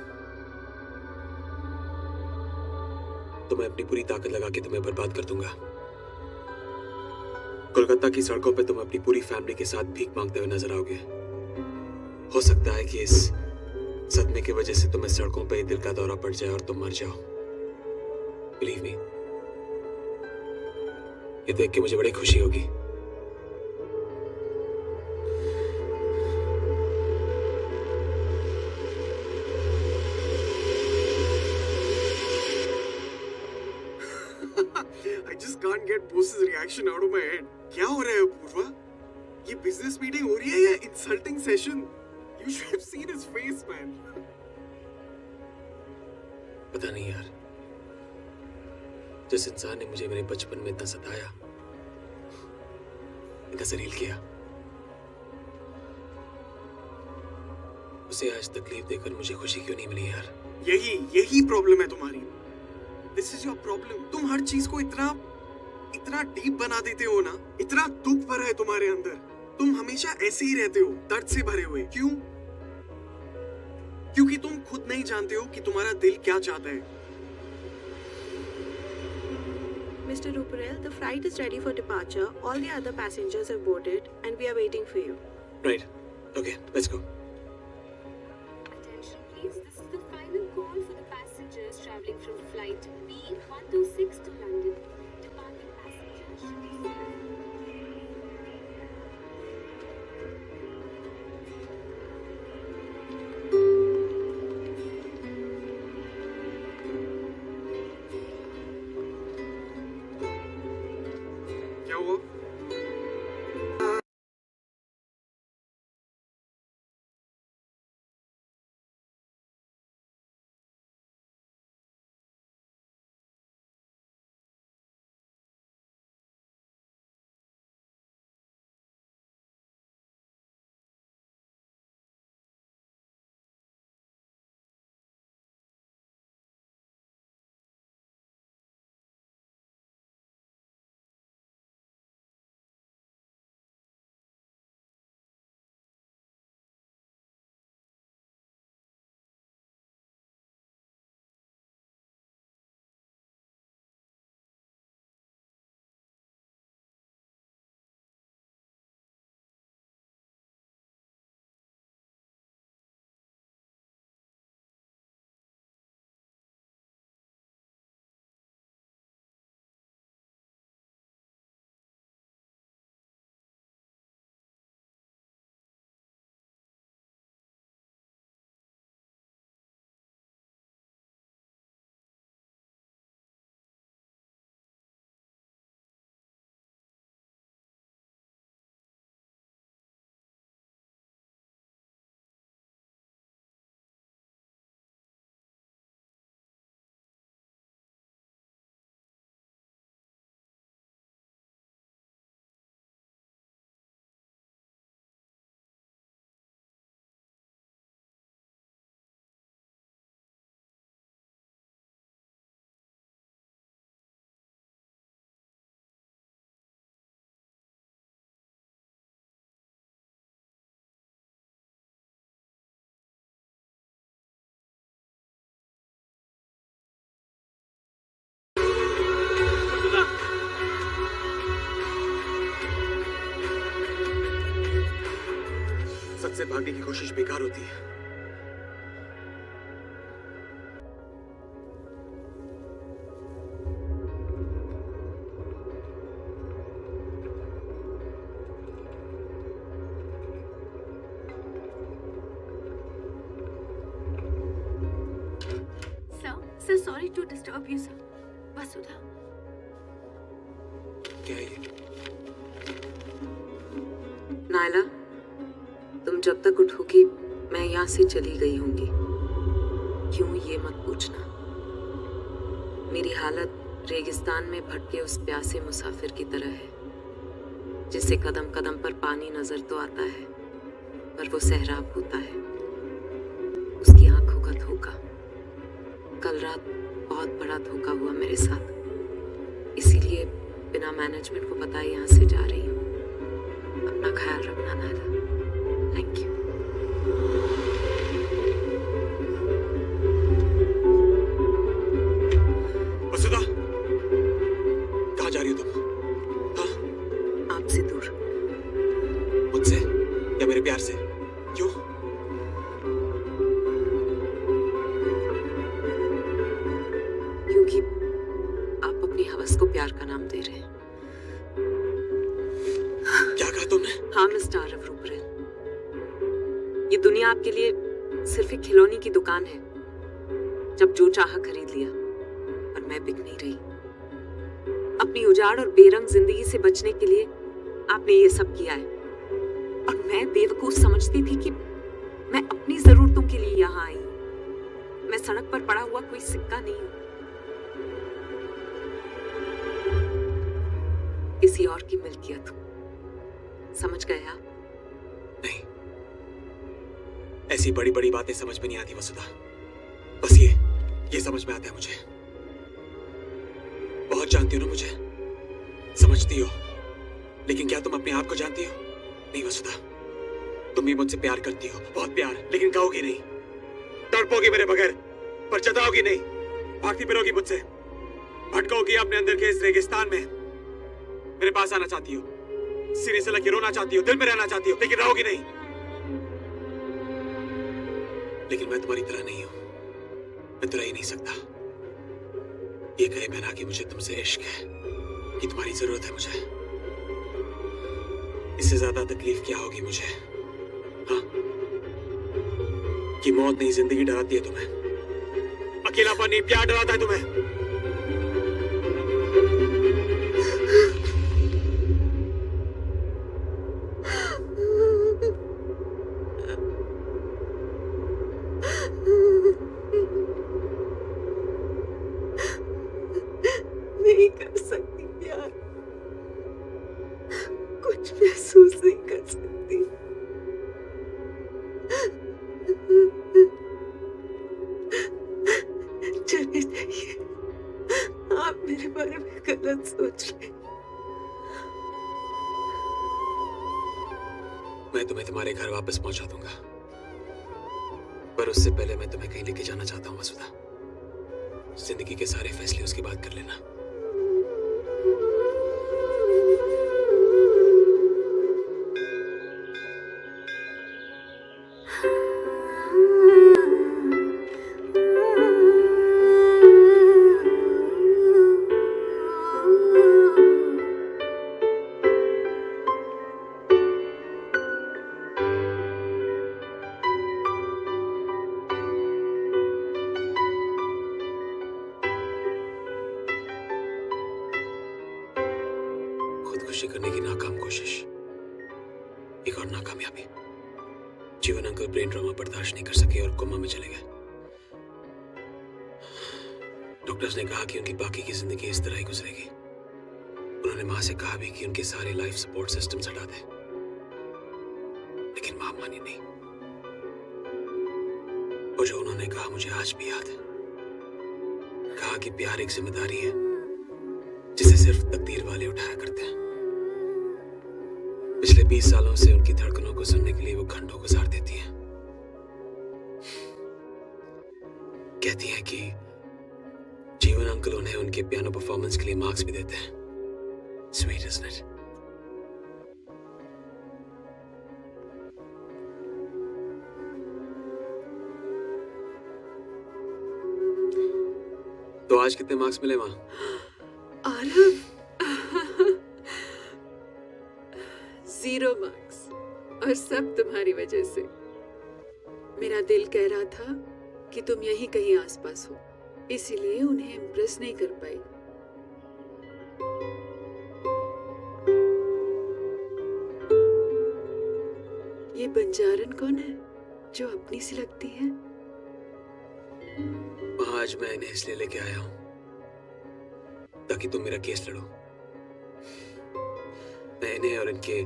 तो मैं अपनी पूरी ताकत लगा के तुम्हें बर्बाद कर दूंगा। कोलकाता की सड़कों पे तुम अपनी पूरी फैमिली के साथ भीख मांगते हुए नजर आओगे। हो सकता है कि इस सदमे की वजह से तुम्हें सड़कों पे दिल का दौरा पड़ जाए और तुम मर जाओ। बिलीव मी, ये देख के मुझे बड़ी खुशी होगी। I just can't get boss's reaction out of my head. क्या हो रहा है अपूर्वा? ये बिजनेस मीटिंग हो रही है या insulting session? You should have seen his face, man. पता नहीं यार, जिस इंसान ने मुझे मेरे बचपन में इतना सताया, इतना जलील किया, उसे आज तकलीफ देकर मुझे खुशी क्यों नहीं मिली यार? यही प्रॉब्लम है तुम्हारी। This is your problem. तुम हर चीज को इतना डीप बना देते हो ना, इतना दुख भरा है तुम्हारे अंदर। तुम हमेशा ऐसे ही रहते हो, दर्द से भरे हुए। क्यों? क्योंकि तुम खुद नहीं जानते हो कि तुम्हारा दिल क्या चाहता है। Mr. Ruparel, the flight is ready for departure. All the other passengers have boarded and we are waiting for you. Right. Okay, let's go. Attention please, this is the final call for the passengers traveling from flight B126 to London. Departing passengers should be क्या हुआ? से भागने की कोशिश बेकार होती है। Sir, sorry to disturb you, sir. वसुधा। क्या है ये? नायला, तुम जब तक उठोगी मैं यहाँ से चली गई होंगी। क्यों ये मत पूछना। मेरी हालत रेगिस्तान में भटके उस प्यासे मुसाफिर की तरह है जिसे कदम कदम पर पानी नजर तो आता है पर वो सहराब होता है। उसकी आंखों का धोखा। कल रात बहुत बड़ा धोखा हुआ मेरे साथ, इसीलिए बिना मैनेजमेंट को बताए यहाँ से जा रही हूँ। अपना ख्याल रखना नायला। Thank you. वसुधा, कहाँ जा रही हो तुम? हाँ? आपसे दूर। मुझसे या मेरे प्यार से? क्यों? क्योंकि आप अपनी हवस को प्यार का नाम दे रहे हैं। क्या कहा तुमने? हाँ मिस्टर आरव रूपरेल, ये दुनिया आपके लिए सिर्फ एक खिलौने की दुकान है। जब जो चाहा खरीद लिया, पर मैं बिक नहीं रही। अपनी उजाड़ और बेरंग जिंदगी से बचने के लिए आपने ये सब किया है, और मैं बेवकूफ समझती थी कि मैं अपनी जरूरतों के लिए यहाँ आई हूँ। मैं सड़क पर पड़ा हुआ कोई सिक्का नहीं हूँ। किसी और की मिल्कियत हूँ। समझ गए आप? नहीं, ऐसी बड़ी बड़ी बातें समझ में नहीं आती वसुधा। बस ये समझ में आता है मुझे। बहुत जानती हो ना मुझे, समझती हो, लेकिन क्या तुम अपने आप को जानती हो? नहीं वसुधा, तुम भी मुझसे प्यार करती हो, बहुत प्यार, लेकिन कहोगी नहीं। तड़पोगी मेरे बगैर, पर जताओगी नहीं। भागती फिरोगी मुझसे, भटकोगी अपने अंदर के इस रेगिस्तान में। मेरे पास आना चाहती हो, सिरे से लगे रोना चाहती हो, दिल में रहना चाहती हो, लेकिन रहोगी नहीं। लेकिन मैं तुम्हारी तरह नहीं हूं, मैं तो रह ही नहीं सकता। ये कहे बिना कि मुझे तुमसे इश्क है, कि तुम्हारी जरूरत है मुझे। इससे ज्यादा तकलीफ क्या होगी मुझे? हाँ? कि मौत नहीं जिंदगी डराती है तुम्हें, अकेलापन नहीं प्यार डराता है तुम्हें। नहीं कर सकती प्यार, कुछ महसूस नहीं कर सकती। चले जाइए, आप मेरे बारे में गलत सोच रहे। मैं तुम्हें तुम्हारे घर वापस पहुंचा दूंगा, पर उससे पहले मैं तुम्हें कहीं लेके जाना चाहता हूँ वसुधा। जिंदगी के सारे फैसले उसके बाद कर लेना। खुदकुशी करने की नाकाम कोशिश, एक और नाकामयाबी। जीवन अंकल ब्रेन ट्रॉमा बर्दाश्त नहीं कर सके और कोमा में चले गए। डॉक्टर्स ने कहा कि उनकी बाकी की जिंदगी इस तरह ही गुजरेगी। उन्होंने मां से कहा भी कि उनके सारे लाइफ सपोर्ट सिस्टम्स हटा दें, लेकिन मां मानी नहीं। और जो उन्होंने कहा मुझे आज भी याद है। कहा कि प्यार एक जिम्मेदारी है जिसे सिर्फ तकदीर वाले उठाया करते हैं। पिछले 20 सालों से उनकी धड़कनों को सुनने के लिए वो घंटों गुजार देती हैं। कहती हैं कि जीवन अंकल उन्हें उनके पियानो परफॉर्मेंस के लिए मार्क्स भी देते हैं। Sweet, isn't it? तो आज कितने मार्क्स मिले वहां? आरव 0 मार्क्स, और सब तुम्हारी वजह से। मेरा दिल कह रहा था कि तुम यहीं कहीं आसपास हो, इसीलिए उन्हें इम्प्रेस नहीं कर पाई। ये बंजारन कौन है जो अपनी सी लगती है? आज मैं इन्हें इसलिए लेके आया हूं ताकि तुम मेरा केस लड़ो। मैं इन्हें और इनके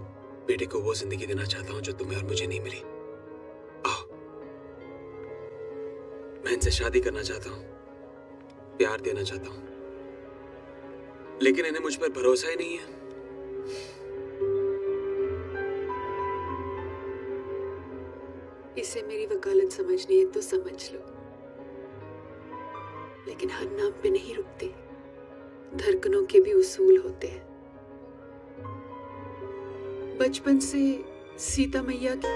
बेटे को वो जिंदगी देना चाहता हूं जो तुम्हें और मुझे नहीं मिली। आओ, मैं इनसे शादी करना चाहता हूं, प्यार देना चाहता हूं, लेकिन इन्हें मुझ पर भरोसा ही नहीं है। इसे मेरी वकालत समझनी है तो समझ लो, लेकिन हर नाम पे नहीं रुकती। धड़कनों के भी उसूल होते हैं। बचपन से सीता मैया की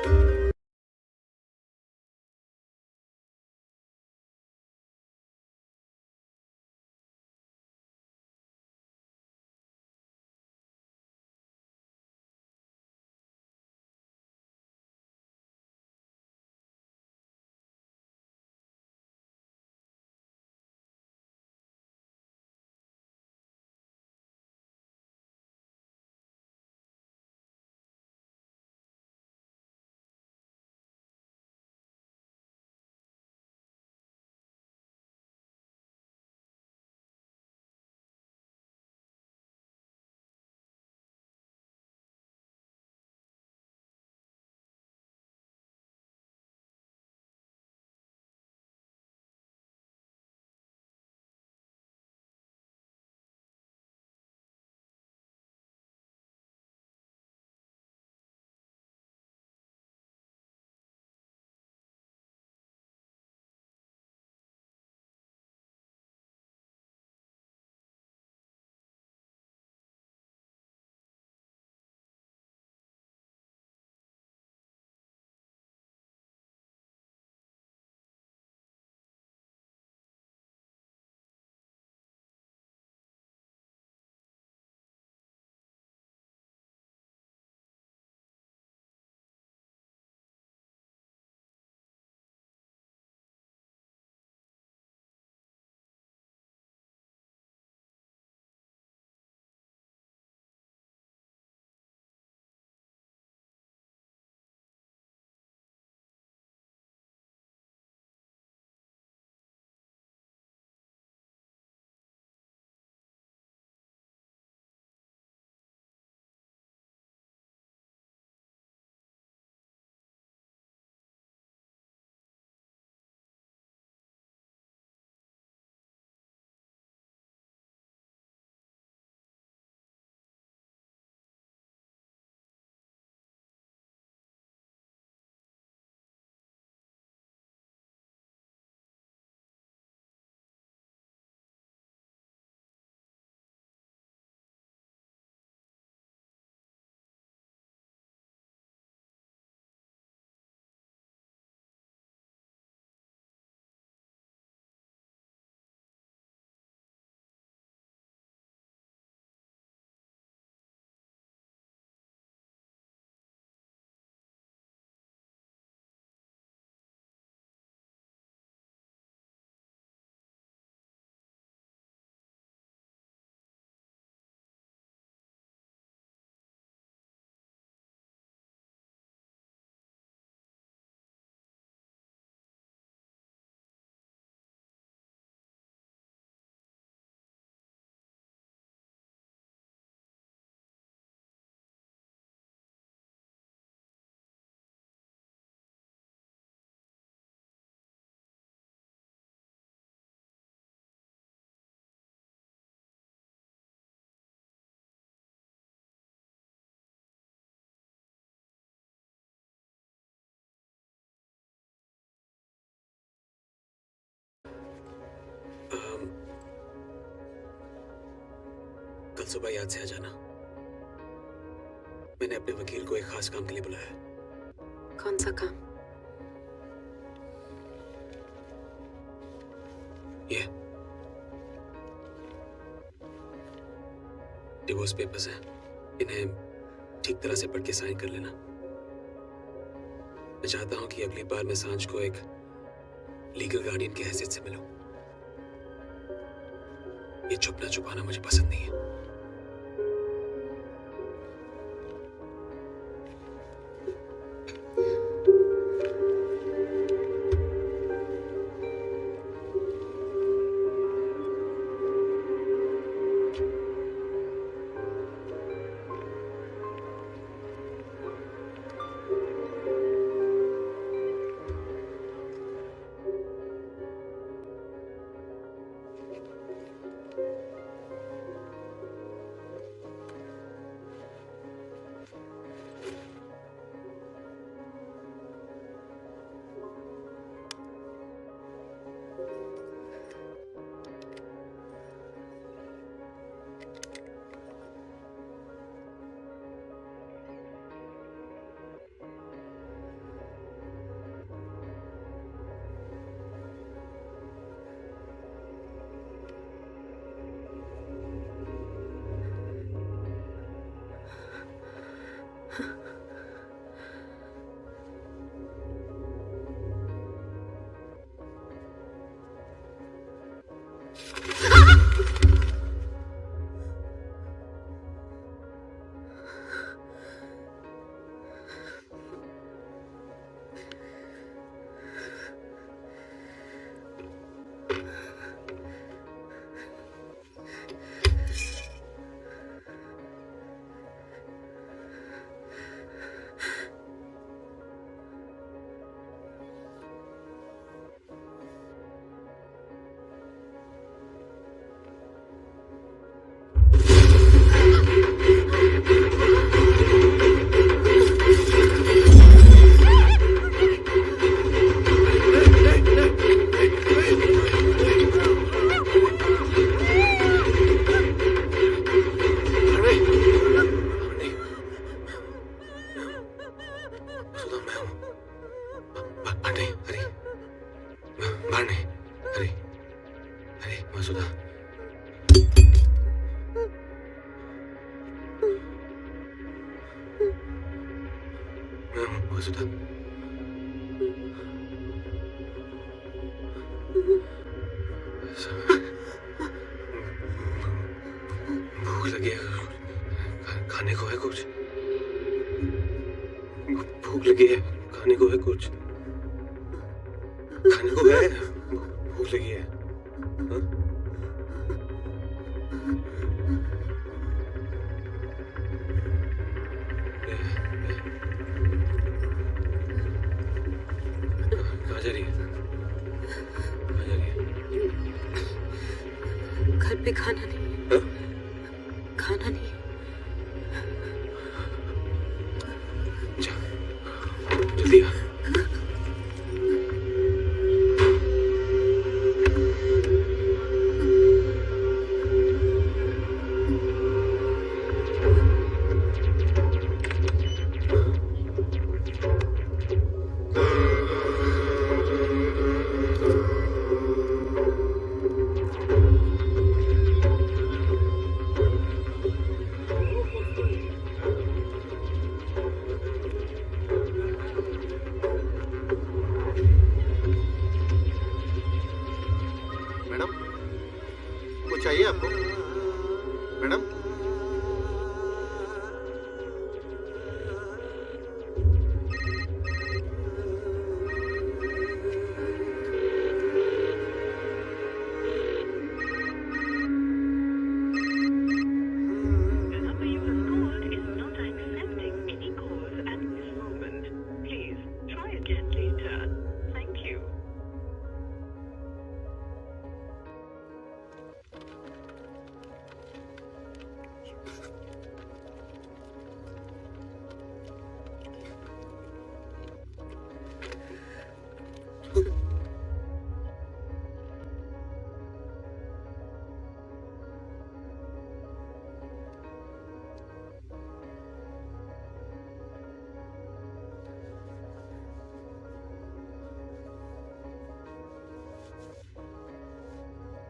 कल सुबह याद से आ जाना। मैंने अपने वकील को एक खास काम के लिए बुलाया है। कौन सा काम? ये डिवोर्स पेपर्स हैं, इन्हें ठीक तरह से पढ़ के साइन कर लेना। मैं चाहता हूं कि अगली बार मैं सांझ को एक लीगल गार्डियन की हैसियत से मिलूं। ये छुपना छुपाना मुझे पसंद नहीं है। भूख लगी है, खाने को है कुछ? भूख लगी है, खाने को है कुछ? खाने को है, भूख लगी है। हाँ? कहाँ जा रही है? कहाँ जा रही है? घर पे खाना नहीं। हाँ? खाना नहीं। जा, जल्दी आ। चाहिए आपको मैडम?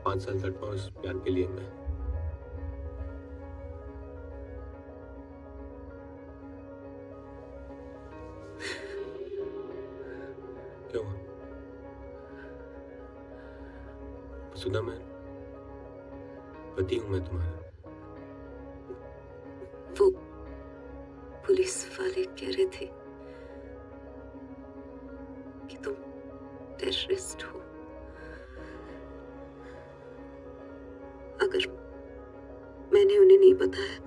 पाँच साल तक उस प्यार के लिए मैं क्या हुआ? सुधा, मैं पति हूं मैं तुम्हारा। वो पुलिस वाले कह रहे थे कि तुम टेररिस्ट हो। अगर मैंने उन्हें नहीं बताया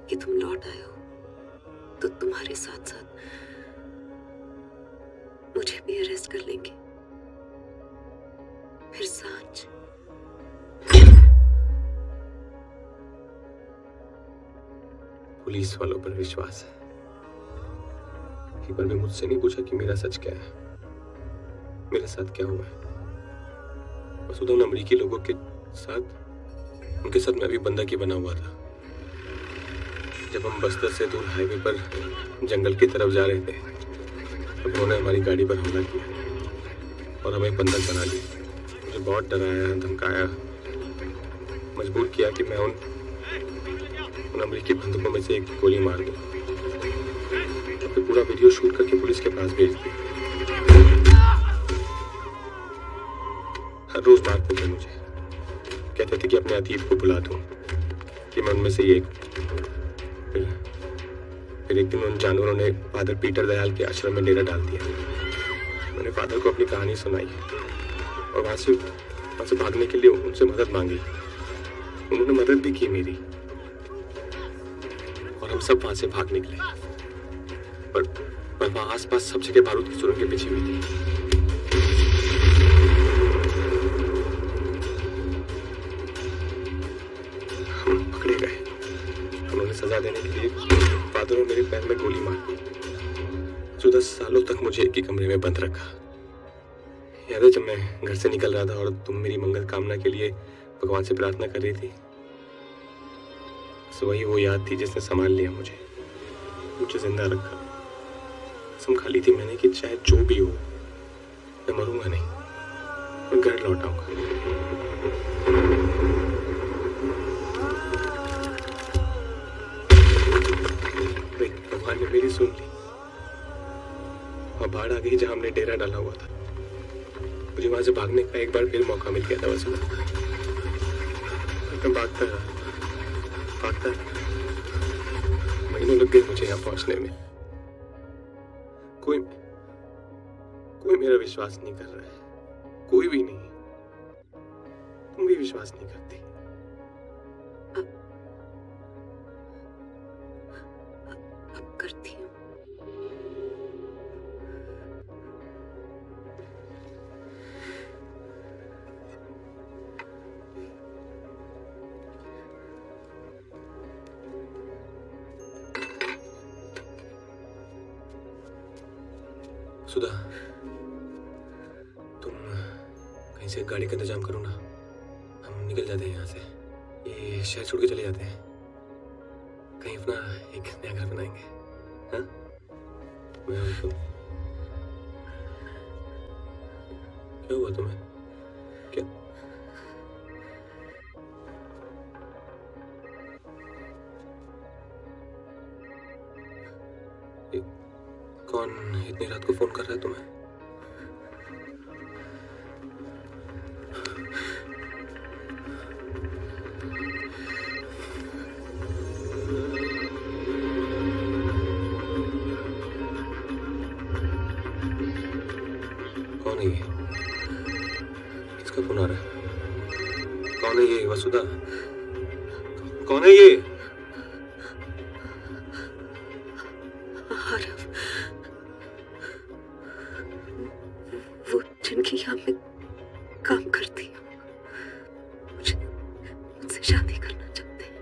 कि तुम लौट आए हो तो तुम्हारे साथ साथ मुझे भी अरेस्ट कर लेंगे। फिर सांझ पुलिस वालों पर विश्वास है। एक बार भी मुझसे नहीं पूछा कि मेरा सच क्या है, मेरे साथ क्या हुआ है। बस उन अमेरिकी लोगों के साथ, उनके साथ मैं भी बंदगी बना हुआ था। जब हम बस्तर से दूर हाईवे पर जंगल की तरफ जा रहे थे, तब उन्होंने हमारी गाड़ी पर हमला किया और हमें बंधक बना लिया। मुझे बहुत डराया, धमकाया, मजबूर किया कि मैं उन अमेरिकी बंदूकों में से एक गोली मार दूं। और फिर पूरा वीडियो शूट करके पुलिस के पास भेज दिया। हर रोज मारते थे मुझे, कहते थे कि अपने अतीत को भुला दूं, कि मैं उनमें से एक। फिर एक दिन उन जानवरों ने फादर पीटर दयाल के आश्रम में डेरा डाल दिया। मैंने फादर को अपनी कहानी सुनाई और वहां से भागने के लिए उनसे मदद मांगी। उन्होंने मदद भी की मेरी, और हम सब वहां से भाग निकले। पर वहां आसपास सब जगह बारूद की सुरंगें बिछी हुई थी। हम पकड़े गए। उन्होंने सजा देने के लिए फादर और मेरे पैर में गोली मार दी। 14 सालों तक मुझे एक ही कमरे में बंद रखा। याद है जब मैं घर से निकल रहा था और तुम मेरी मंगल कामना के लिए भगवान से प्रार्थना कर रही थी? वही वो याद थी जिसने संभाल लिया मुझे जिंदा रखा। कसम खा ली थी मैंने कि चाहे जो भी हो, मैं मरूंगा नहीं, मैं घर लौट आऊंगा। भगवान ने मेरी सुन ली और बाढ़ आ गई जहां हमने डेरा डाला हुआ था। मुझे वहां से भागने का एक बार फिर मौका मिल गया था। बस मैं भागता रहा। महीनों लग गए मुझे यहाँ पहुंचने में। कोई मेरा विश्वास नहीं कर रहा है, कोई भी नहीं। तुम भी विश्वास नहीं करती। अब करती हूँ। सुधा, तुम कहीं से गाड़ी का इंतजाम करो ना, हम निकल जाते हैं यहाँ से। ये शहर छोड़ के चले जाते हैं, कहीं अपना एक नया घर बनाएंगे। हाँ? मैं तो क्या हुआ तुम्हें? क्या? कौन इतनी रात को फोन कर रहा है तुम्हें? कौन है ये? किसका फोन आ रहा है? कौन है ये? वसुधा, कौन है ये? जिनकी यहाँ में काम करती हूँ, मुझसे शादी करना चाहते हैं।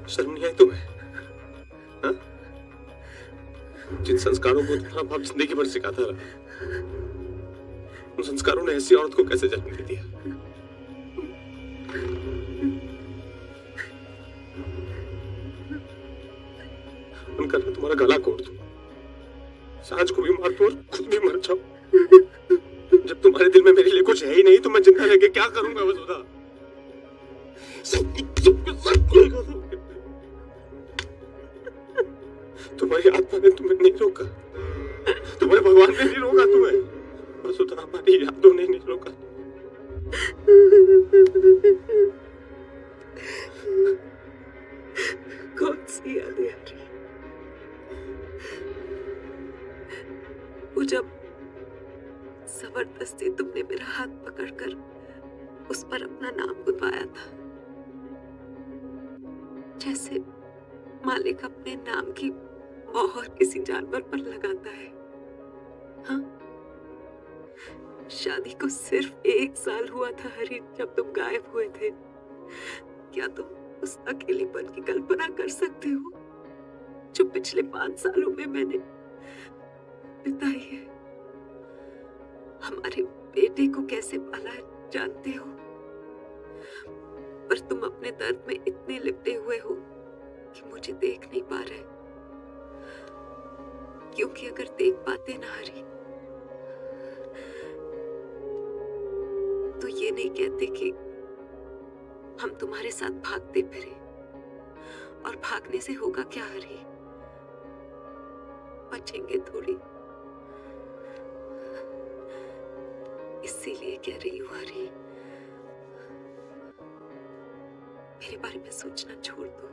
शर्म नहीं आई तुम्हें? हाँ? जिन संस्कारों को तुम्हारा बाप जिंदगी भर सिखाता रहा, उन संस्कारों ने ऐसी औरत को कैसे जन्म दे दिया? उनका तुम्हारा गला कोड़ दूं, सांझ को भी मार दूं और खुद भी मर जाऊं। जब तुम्हारे दिल में मेरे लिए कुछ है ही नहीं तो मैं जिंदा रह के क्या करूंगा वसुधा? सब कुछ तुम्हारी आत्मा ने तुम्हें नहीं रोका, तुम्हारे भगवान ने नहीं रोका तुम्हें वसुधा, हमारी यादों ने नहीं रोका। कौन सी यादें आ रही? वो जब जबरदस्ती तुमने मेरा हाथ पकड़कर उस पर अपना नाम गुदवाया था, जैसे मालिक अपने नाम की मोहर किसी जानवर पर लगाता है। हाँ, शादी को सिर्फ 1 साल हुआ था हरी जब तुम गायब हुए थे। क्या तुम उस अकेलेपन की कल्पना कर सकते हो जो पिछले 5 सालों में मैंने बिताई है? हमारे बेटे को कैसे पाला है जानते हो, पर तुम अपने दर्द में इतने लिपटे हुए हो कि मुझे देख नहीं पा रहे, क्योंकि अगर देख पाते ना हरी तो ये नहीं कहते कि हम तुम्हारे साथ भागते फिरे। और भागने से होगा क्या हरी? बचेंगे थोड़ी। इसीलिए कह रही हूँ हरी, मेरे बारे में सोचना छोड़ दो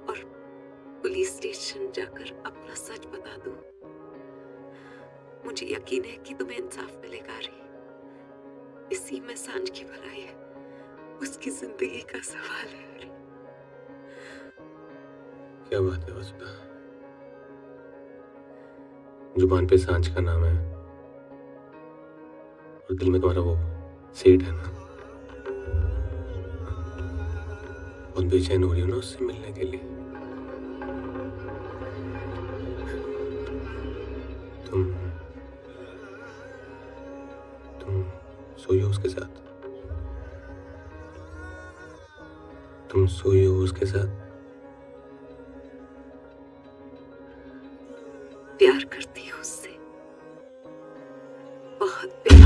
और पुलिस स्टेशन जाकर अपना सच बता दो। मुझे यकीन है कि तुम्हें इंसाफ मिलेगा हरी। इसी में सांझ की भलाई है, उसकी जिंदगी का सवाल है हरी। क्या बात है वसुधा, जुबान पे सांझ का नाम है और दिल में तुम्हारा वो सेठ है ना। बहुत बेचैन हो रही हो ना उससे मिलने के लिए। तुम सोई हो उसके साथ? तुम सोई हो उसके साथ? प्यार करती हो उससे, बहुत प्यार।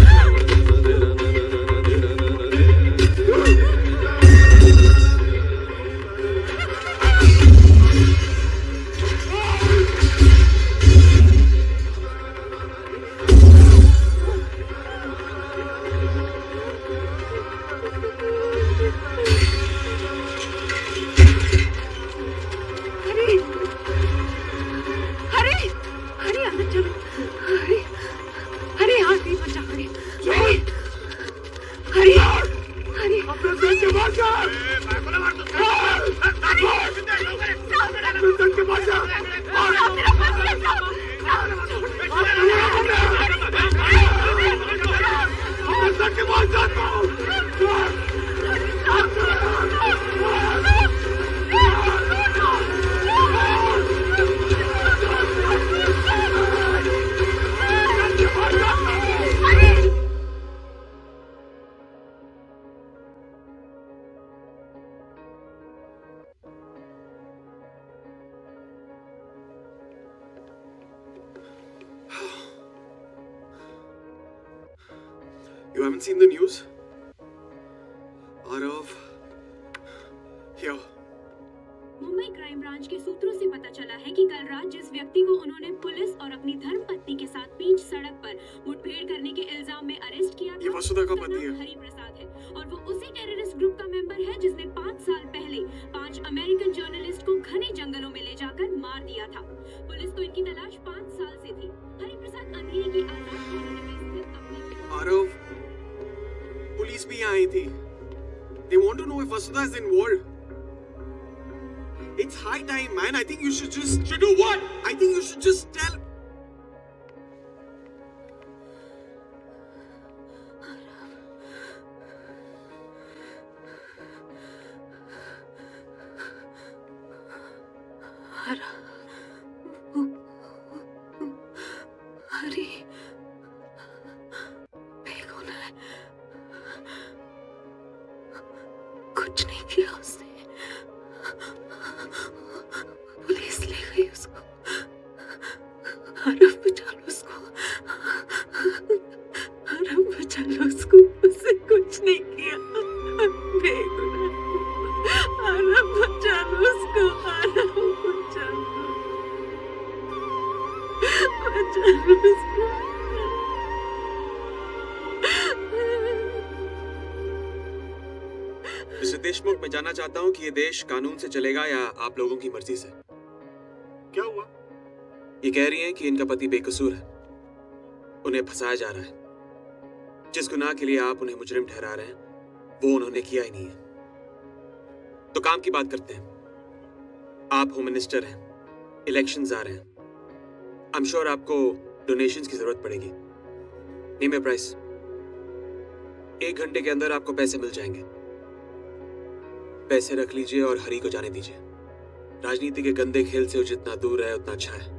You haven't seen the news? Arav, here. Mumbai crime branch के सूत्रों से पता चला है कि कल रात जिस व्यक्ति को उन्होंने पुलिस और अपनी धर्मपत्नी के साथ बीच सड़क पर मुठभेड़ करने के इल्जाम में अरेस्ट किया था, ये वसुधा का पति है। हरि प्रसाद है और वो उसी टेररिस्ट ग्रुप का मेंबर है जिसने 5 साल पहले 5 अमेरिकन जर्नलिस्ट को घने जंगलों में ले जाकर मार दिया था। पुलिस को इनकी तलाश 5 साल से थी। हरि प्रसाद अंधेरी की आजाद कॉलोनी में स्थित अपने Arav, पुलिस भी आई थी। They want to know if Vasudha is involved. It's high time, man. I think you should just... Should do what? I think you should just tell... हरी, देखो ना, कुछ नहीं किया उसने। पुलिस ले गई उसको। आरव बचा लो उसको। बचा लो उसको, उससे कुछ नहीं किया, बेगुनाह। आराम बचा लो उसको, आराम बचा लो, बचा लो उसको। मिस्टर देशमुख, मैं जानना चाहता हूँ कि ये देश कानून से चलेगा या आप लोगों की मर्जी से? क्या हुआ? ये कह रही हैं कि इनका पति बेकसूर है, उन्हें फंसाया जा रहा है। जिस गुनाह के लिए आप उन्हें मुजरिम ठहरा रहे हैं वो उन्होंने किया ही नहीं है। तो काम की बात करते हैं। आप होम मिनिस्टर हैं, इलेक्शंस आ रहे हैं, आई एम श्योर आपको डोनेशंस की जरूरत पड़ेगी। नेम ए प्राइस। 1 घंटे के अंदर आपको पैसे मिल जाएंगे। पैसे रख लीजिए और हरी को जाने दीजिए। राजनीति के गंदे खेल से वो जितना दूर है उतना अच्छा है।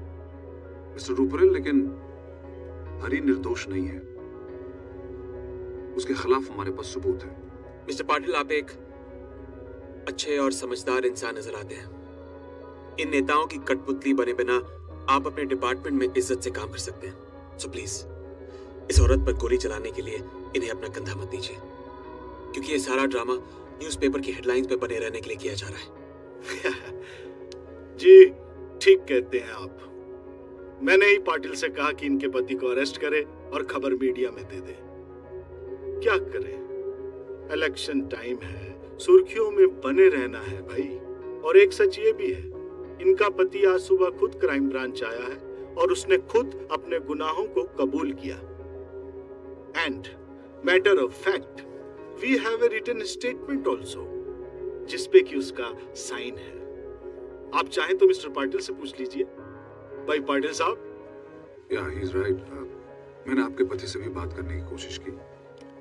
मिस्टर रूपरेल, लेकिन हरी निर्दोष नहीं है, उसके खिलाफ हमारे पास सबूत है। मिस्टर पाटिल, आप एक अच्छे और समझदार इंसान नजर आते हैं। इन नेताओं की कठपुतली बने बिना आप अपने डिपार्टमेंट में इज्जत से काम कर सकते हैं। सो प्लीज इस औरत पर गोली चलाने के लिए इन्हें अपना कंधा मत दीजिए, क्योंकि ये सारा ड्रामा न्यूज़पेपर की हेडलाइंस पे बने रहने के लिए किया जा रहा है। जी ठीक कहते हैं आप। मैंने ही पाटिल से कहा कि इनके पति को अरेस्ट करे और खबर मीडिया में दे दे। क्या करें, इलेक्शन टाइम है, सुर्खियों में बने रहना है भाई। और एक सच ये भी है, इनका पति आज सुबह खुद क्राइम ब्रांच आया है और उसने खुद अपने गुनाहों को कबूल किया। And matter of fact, we have a written statement also, जिसपे कि उसका साइन है। आप चाहें तो मिस्टर पाटिल से पूछ लीजिए। भाई पाटिल साहब। या ही इज राइट। मैंने आपके पति से भी बात करने की कोशिश की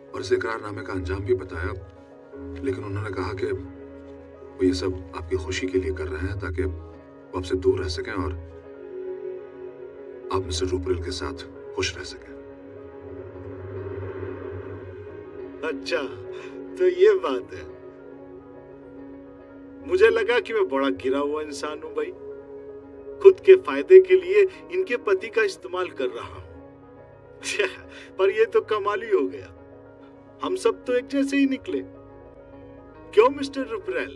और इस इकरारनामे का अंजाम भी बताया, लेकिन उन्होंने कहा कि वो ये सब आपकी खुशी के लिए कर रहे हैं ताकि वो आपसे दूर रह सकें और आप मिस्टर रूपरेल के साथ खुश रह सकें। अच्छा, तो ये बात है। मुझे लगा कि मैं बड़ा गिरा हुआ इंसान हूं भाई, खुद के फायदे के लिए इनके पति का इस्तेमाल कर रहा हूं। पर ये तो कमाल ही हो गया, हम सब तो एक जैसे ही निकले। क्यों मिस्टर रुपरेल,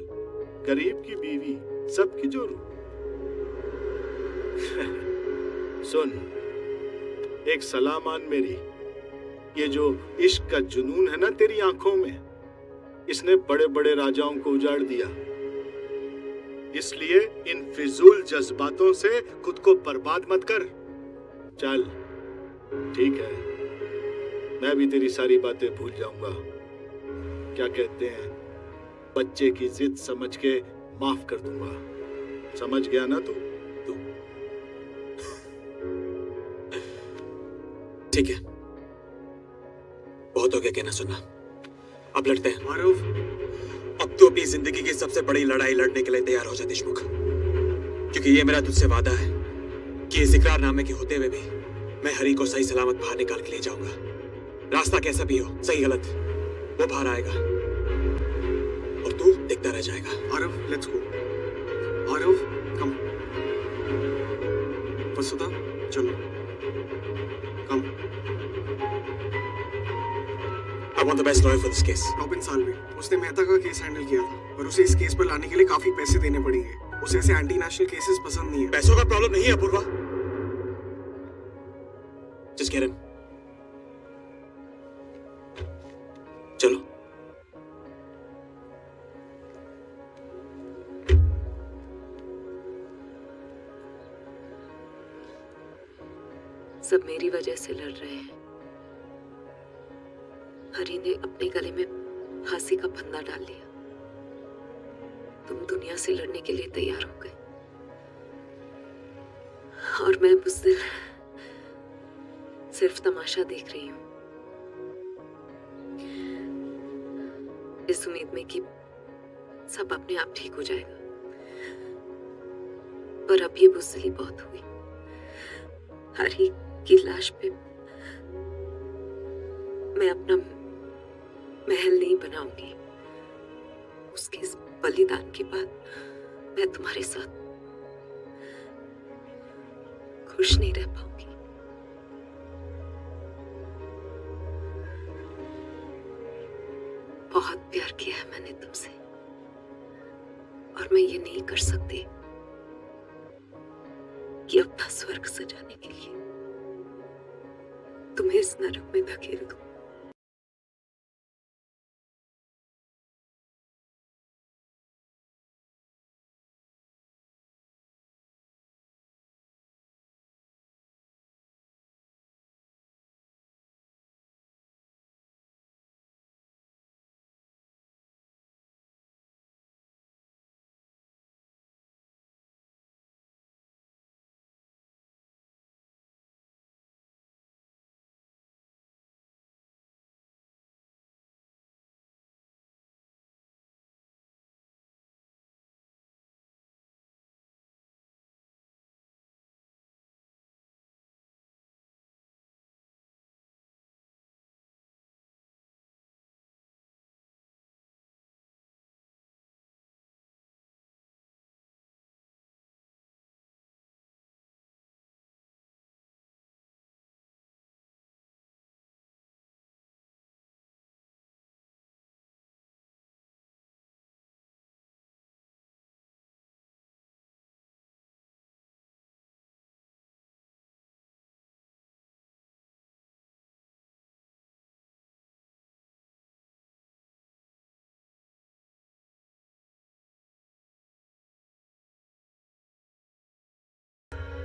गरीब की बीवी सबकी जोरू। सुन, एक सलाह मान मेरी, ये जो इश्क का जुनून है ना तेरी आंखों में, इसने बड़े बड़े राजाओं को उजाड़ दिया। इसलिए इन फिजूल जज्बातों से खुद को बर्बाद मत कर। चल ठीक है, मैं भी तेरी सारी बातें भूल जाऊंगा। क्या कहते हैं, बच्चे की जिद समझ के माफ कर दूंगा। समझ गया ना तू? ठीक है, बहुत हो गया कहना सुनना, अब लड़ते हैं। मारूफ, अब तो अपनी जिंदगी की सबसे बड़ी लड़ाई लड़ने के लिए तैयार हो जा देशमुख, क्योंकि ये मेरा तुझसे वादा है कि इस इकरारनामे के होते हुए भी मैं हरी को सही सलामत बाहर निकाल के ले जाऊंगा। रास्ता कैसा भी हो, सही गलत, वो बाहर आएगा और तू देखता रह जाएगा। Aarav, let's go. Aarav, come. Vasudha, चलो, come. I want the best lawyer for this case. Robin Salve, उसने मेहता का केस हैंडल किया था, पर उसे इस केस पर लाने के लिए काफी पैसे देने पड़ेंगे। उसे ऐसे एंटी नेशनल केसेस पसंद नहीं है। पैसों का प्रॉब्लम नहीं है अपूर्वा। Just get in. चलो। सब मेरी वजह से लड़ रहे हैं। हरी ने अपने गले में फांसी का फंदा डाल लिया। तुम दुनिया से लड़ने के लिए तैयार हो गए और मैं बुज़दिल सिर्फ तमाशा देख रही हूं, इस उम्मीद में कि सब अपने आप ठीक हो जाएगा। पर अब ये बुज़दिली बहुत हुई। हरी की लाश पे मैं अपना महल नहीं बनाऊंगी। उसके इस बलिदान के बाद मैं तुम्हारे साथ खुश नहीं रह पाऊंगी। प्यार किया है मैंने तुमसे, और मैं ये नहीं कर सकती कि अपना स्वर्ग सजाने के लिए तुम्हें इस नरक में धकेल दूं।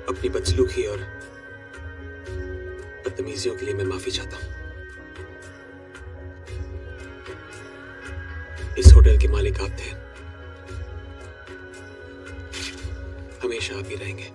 अपनी बदसलूकी और बदतमीजियों के लिए मैं माफी चाहता हूं। इस होटल के मालिक आप थे, हमेशा आप ही रहेंगे।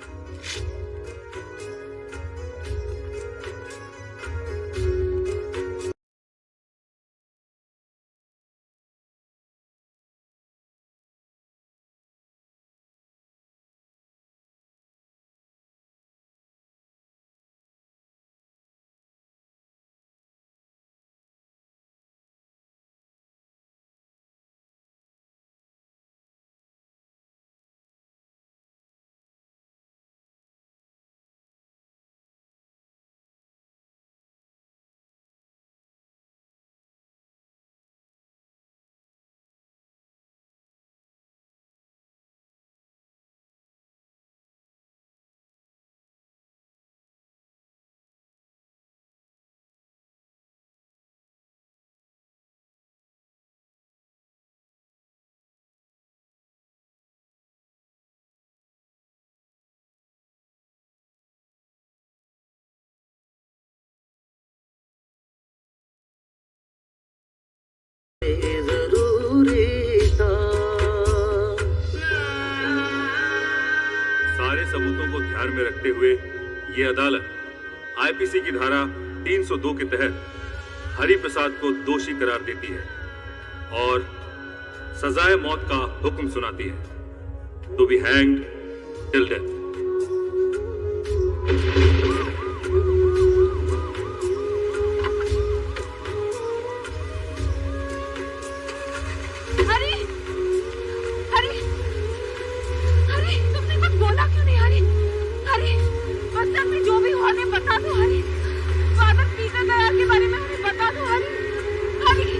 सारे सबूतों को ध्यान में रखते हुए ये अदालत आईपीसी की धारा 302 के तहत हरि प्रसाद को दोषी करार देती है और सजाए मौत का हुक्म सुनाती है, to be hanged till death. Hari, Hari, Hari, तुमने कुछ बोला क्यों नहीं हरी? हरी, बस में जो भी हुआ ने बता दो हरी। फादर पीटर दयाल के बारे में हमें बता दो हरी। हरी,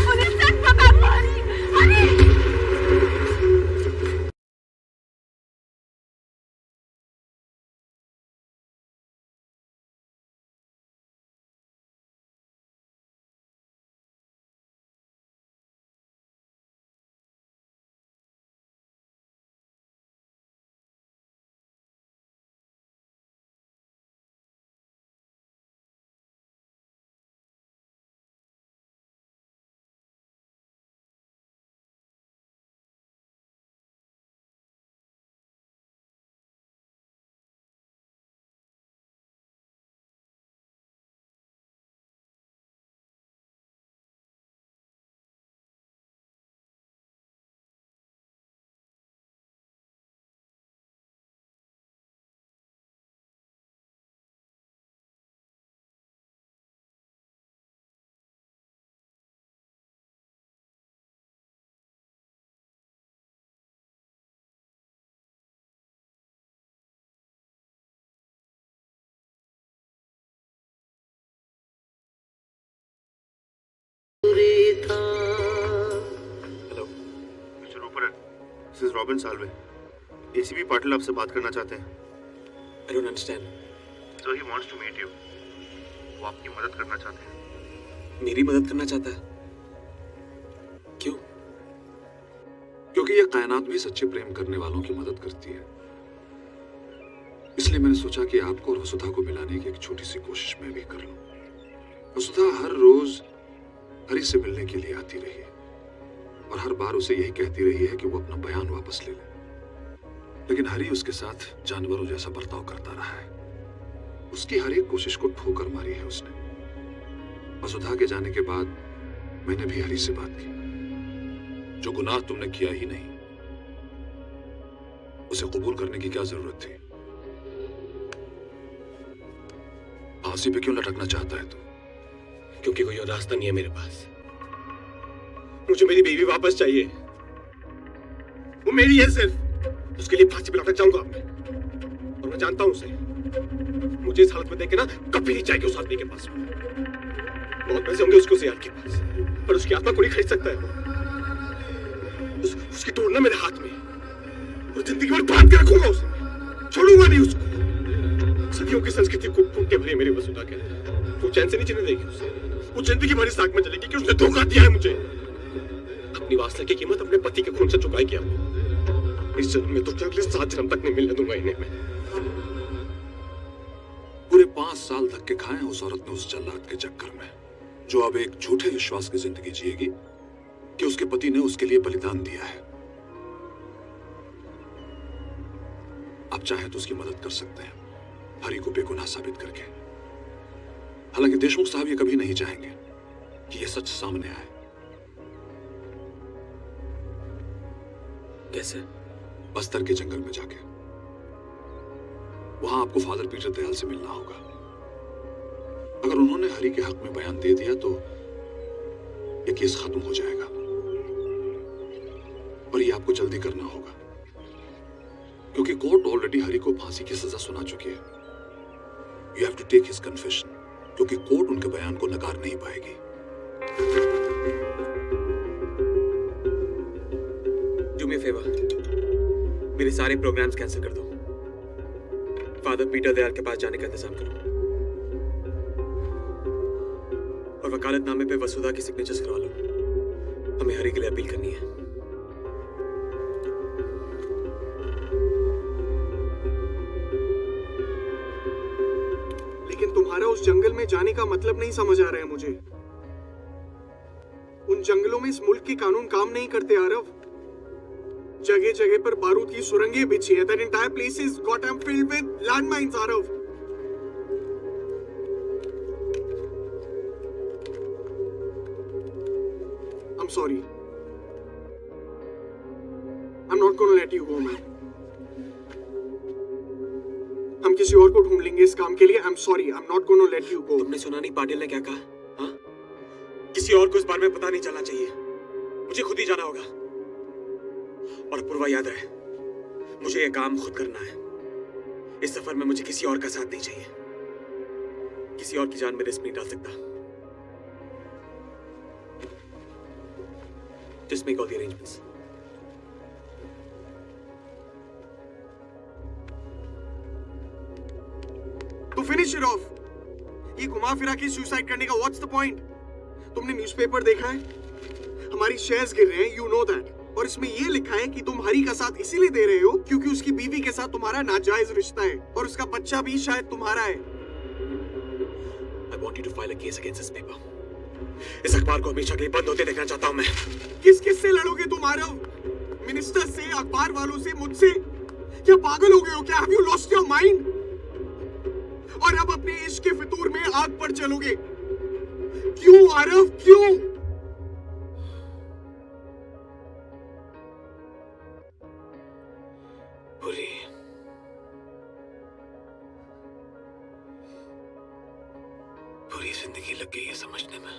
उन्हें सच बता दो हरी। हरी। This is Robin Salve. ACP Patil आपसे बात करना चाहते हैं. I don't understand. So he wants to meet you. वो आपकी मदद करना चाहते हैं. मेरी मदद करना चाहता है? क्यों? क्योंकि ये कायनात भी सच्चे प्रेम करने वालों की मदद करती है. इसलिए मैंने सोचा कि आपको और वसुधा को मिलाने की एक छोटी सी कोशिश मैं भी कर लूं. वसुधा हर रोज हरी से मिलने के लिए आती रही है और हर बार उसे यही कहती रही है कि वो अपना बयान वापस ले ले. लेकिन हरी उसके साथ जानवरों जैसा बर्ताव करता रहा है. उसकी हर एक कोशिश को ठोकर मारी है उसने. वसुधा के जाने के बाद मैंने भी हरी से बात की. जो गुनाह तुमने किया ही नहीं, उसे कबूल करने की क्या जरूरत थी? फांसी पे क्यों लटकना चाहता है तू? क्योंकि कोई और रास्ता नहीं है मेरे पास. मुझे मेरी बीवी वापस चाहिए. वो मेरी है सिर्फ. उसके लिए फांसी पे लटक जाऊंगा मैं. और मैं जानता हूं उसे. मुझे इस हालत में देख के ना कभी नहीं जाएगी उस आदमी के पास. बहुत पैसे होंगे उसको यार के पास, पर उसकी आत्मा को नहीं खरीद सकता है. उसकी तोड़ना मेरे हाथ में. और जिंदगी भर बांध के रखूंगा उसे. छोड़ूंगा नहीं उसको. सदियों की संस्कृति को फूटे भरी मेरी वसुधा के. वो चैन से नहीं जीने देगी उसे. वो जिंदगी भर इस आग में जलेगी कि उसने धोखा दिया है मुझे. अपनी वासना की कीमत अपने पति के खून से चुकाएगी अब. इस जन्म में तो क्या अगले 7 जन्म तक नहीं मिलने दूंगा इन्हें मैं. पूरे 5 साल धक्के खाए उस औरत ने उस जल्लाद के चक्कर में, जो अब एक झूठे विश्वास की जिंदगी जिएगी कि उसके पति ने उसके लिए बलिदान दिया है. आप चाहे तो उसकी मदद कर सकते हैं, हरी को बेगुनाह साबित करके. हालांकि देशमुख साहब ये कभी नहीं चाहेंगे कि ये सच सामने आए. कैसे? बस्तर के जंगल में जाके. वहां आपको फादर पीटर दयाल से मिलना होगा. अगर उन्होंने हरी के हक में बयान दे दिया तो ये केस खत्म हो जाएगा. और ये आपको जल्दी करना होगा क्योंकि कोर्ट ऑलरेडी हरी को फांसी की सजा सुना चुकी है. You have to take his confession क्योंकि कोर्ट उनके बयान को नकार नहीं पाएगी. डू मी अ फेवर, मेरे सारे प्रोग्राम्स कैंसिल कर दो. फादर पीटर दयाल के पास जाने का इंतजाम करो और वकालतनामे पे वसुधा की सिग्नेचर्स करवा लो. हमें हरी के लिए अपील करनी है. लेकिन तुम्हारा उस जंगल में जाने का मतलब नहीं समझ आ रहा है मुझे. उन जंगलों में इस मुल्क के कानून काम नहीं करते आरव. जगह जगह पर बारूद की सुरंगें बिछी है. That entire place is goddamn filled with landmines, Aarav. I'm sorry. I'm not gonna let you go, man. हम किसी और को ढूंढ लेंगे इस काम के लिए. I'm sorry. I'm not gonna let you go. तुमने सुना नहीं पाटिल ने क्या कहा? हाँ? किसी और को इस बारे में पता नहीं चलना चाहिए. मुझे खुद ही जाना होगा. और अपूर्वा याद रहे, मुझे ये काम खुद करना है. इस सफर में मुझे किसी और का साथ नहीं चाहिए. किसी और की जान में रिस्क नहीं डाल सकता. Just make all the arrangements. To finish it off, ये घुमा फिरा के सुसाइड करने का what's the point? तुमने न्यूज़पेपर देखा है? हमारी शेयर्स गिर रहे हैं, you know that. और इसमें ये लिखा है कि तुम हरी का साथ इसीलिए दे रहे हो क्योंकि उसकी बीवी के साथ तुम्हारा नाजायज रिश्ता है और उसका बच्चा भी शायद तुम्हारा है. I want you to file a case against this paper. इस अखबार को हमेशा के लिए बंद होते देखना चाहता हूं मैं. किस से लड़ोगे तुम आरव? मिनिस्टर से, अखबार वालों से, मुझसे? क्या पागल हो गए हो क्या? Have you lost your mind? और अब अपने इश्क के फितूर में आग पर चलोगे. क्यों आरव, क्यों? पूरी जिंदगी लग गई है समझने में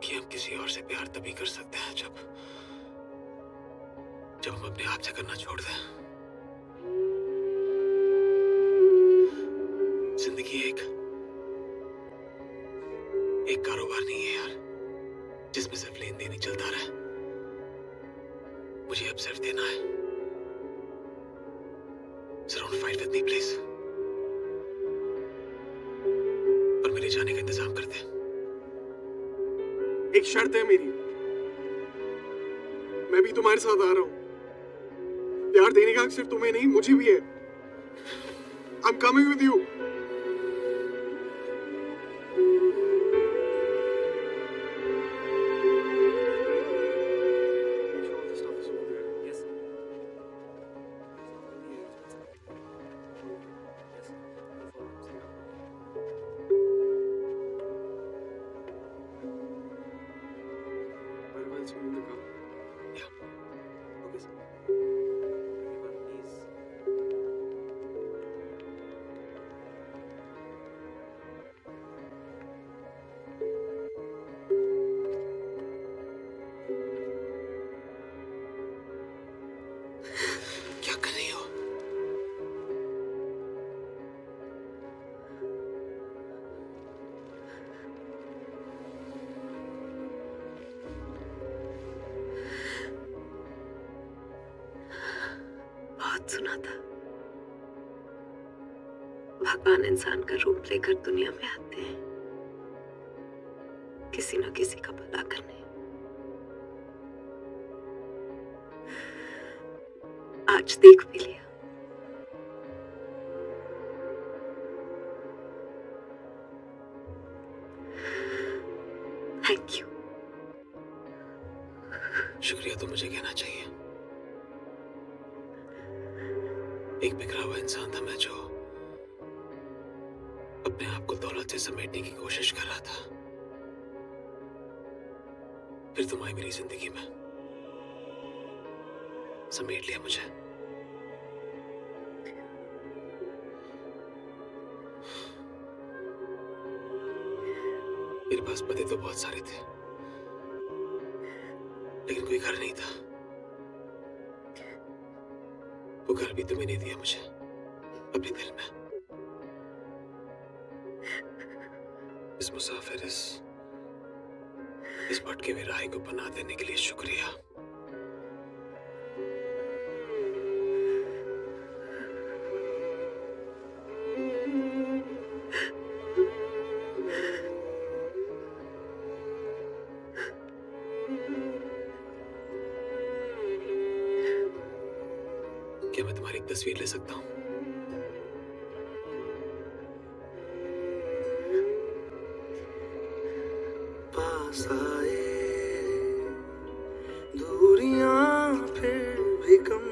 कि हम किसी और से प्यार तभी कर सकते हैं जब हम अपने आप से करना छोड़ दें. जिंदगी एक कारोबार नहीं है यार. जिसमें सिर्फ लेन देन ही चलता रहा। मुझे अब सिर्फ देना है। So don't fight with me, please. और मेरे जाने का इंतजाम कर दे। एक शर्त है मेरी, मैं भी तुम्हारे साथ आ रहा हूं। प्यार देने का हक सिर्फ तुम्हें नहीं मुझे भी है। I'm coming with you. क्या कर रही हो? बहुत सुना था, भगवान इंसान का रूप लेकर दुनिया में आते हैं किसी न किसी का भला करने। आज देख भी लिया। Thank you. शुक्रिया तो मुझे कहना चाहिए। एक बिखरा हुआ इंसान था मैं, जो अपने आप को दौलत से समेटने की कोशिश कर रहा था। फिर तुम आई मेरी जिंदगी में, समेट लिया मुझे। मेरे पास पते तो बहुत सारे थे, लेकिन कोई घर नहीं था। वो घर भी तुम्हें नहीं दिया मुझे अपने दिल में। इस मुसाफिर, इस भटके हुए राही को पनाह देने के लिए शुक्रिया। क्या मैं तुम्हारी एक तस्वीर ले सकता हूँ? पास आए दूरियां फिर भी कम।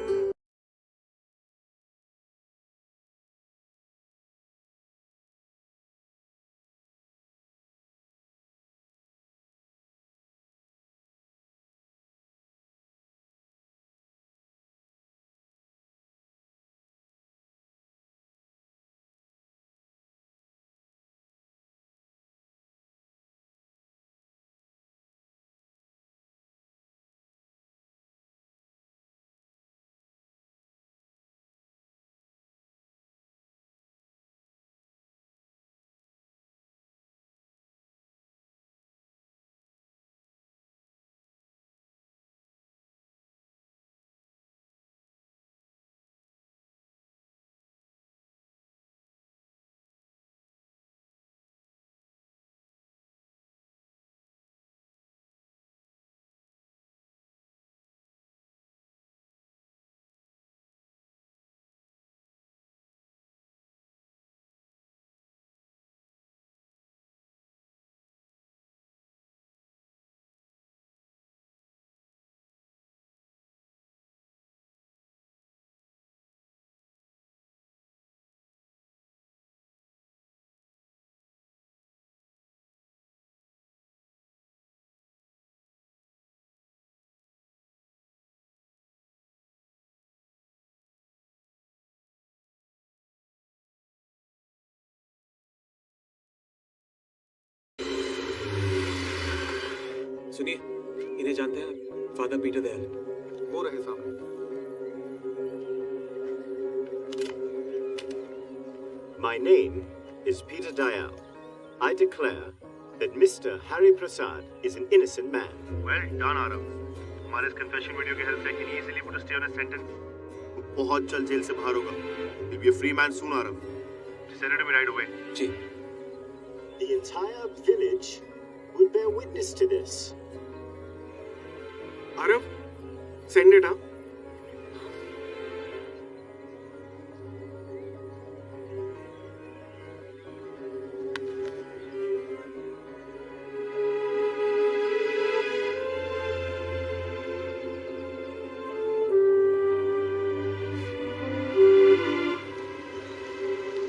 सुनिए, इन्हें जानते हैं? Father Peter Dayal. वो रहे सामने। My name is Peter Dayal. I declare, that Mr. Hari Prasad is an innocent man. Well done, Arav. हमारे इस confession video की help से he easily put a stay on his sentence. वो बहुत जल्द जेल से बाहर होगा. He'll be a free man soon, Arav. Send it to me right away. Ji. The entire village will bear witness to this. Arav, send it, huh?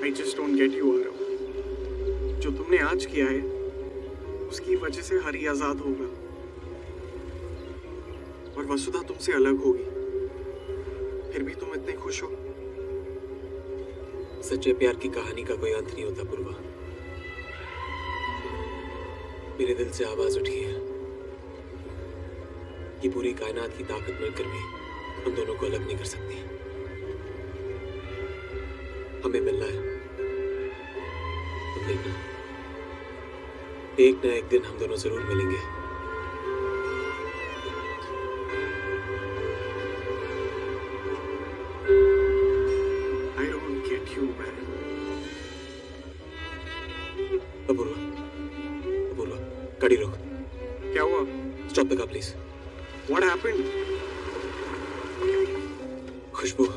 I just don't get you, Arav. जो तुमने आज किया है, उसकी वजह से हरी आजाद होगा और वसुधा तुमसे अलग होगी. फिर भी तुम इतने खुश हो. सच्चे प्यार की कहानी का कोई अंत नहीं होता पूर्वा. मेरे दिल से आवाज उठी है कि पूरी कायनात की ताकत मिलकर भी हम दोनों को अलग नहीं कर सकती. हमें मिलना है. तुम देखना, एक ना एक दिन हम दोनों जरूर मिलेंगे. I don't get you, man. Apoorva, Apoorva, गाड़ी रोक. क्या हुआ? Stop the car please. What happened? Khushboo.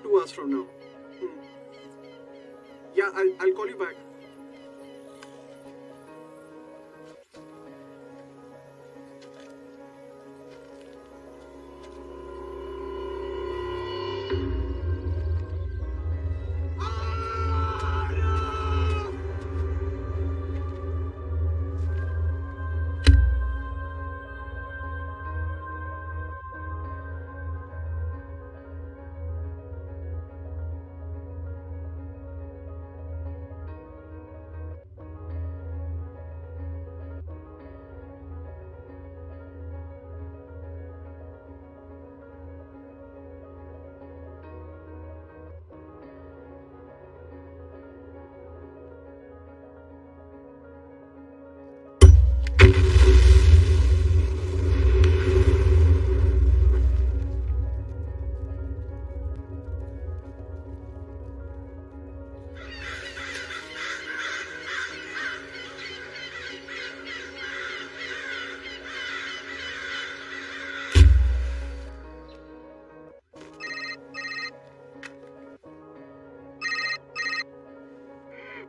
Two hours from now. Yeah, I'll call you back.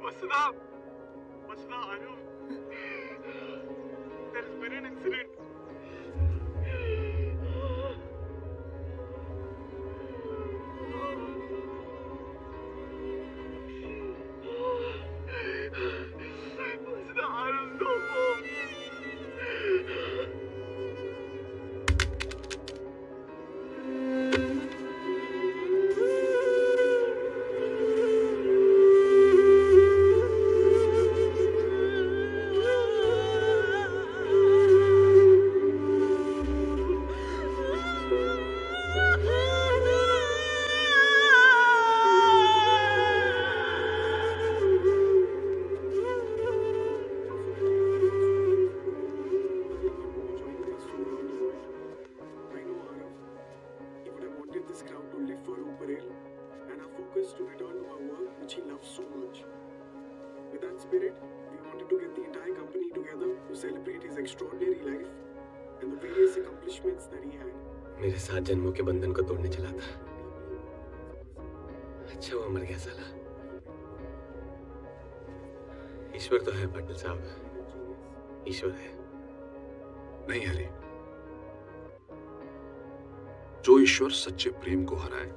Vasudha! Vasudha, I know. There has been an incident. Vasudha, I don't know. spirit, we wanted to get the entire company together to celebrate his extraordinary life and the various accomplishments that he had. मेरे 7 जन्मों के बंधन को तोड़ने चला था। अच्छा वो मर गया साला। ईश्वर तो है पाटिल साहब, ईश्वर है। नहीं हरी, जो ईश्वर सच्चे प्रेम को हराए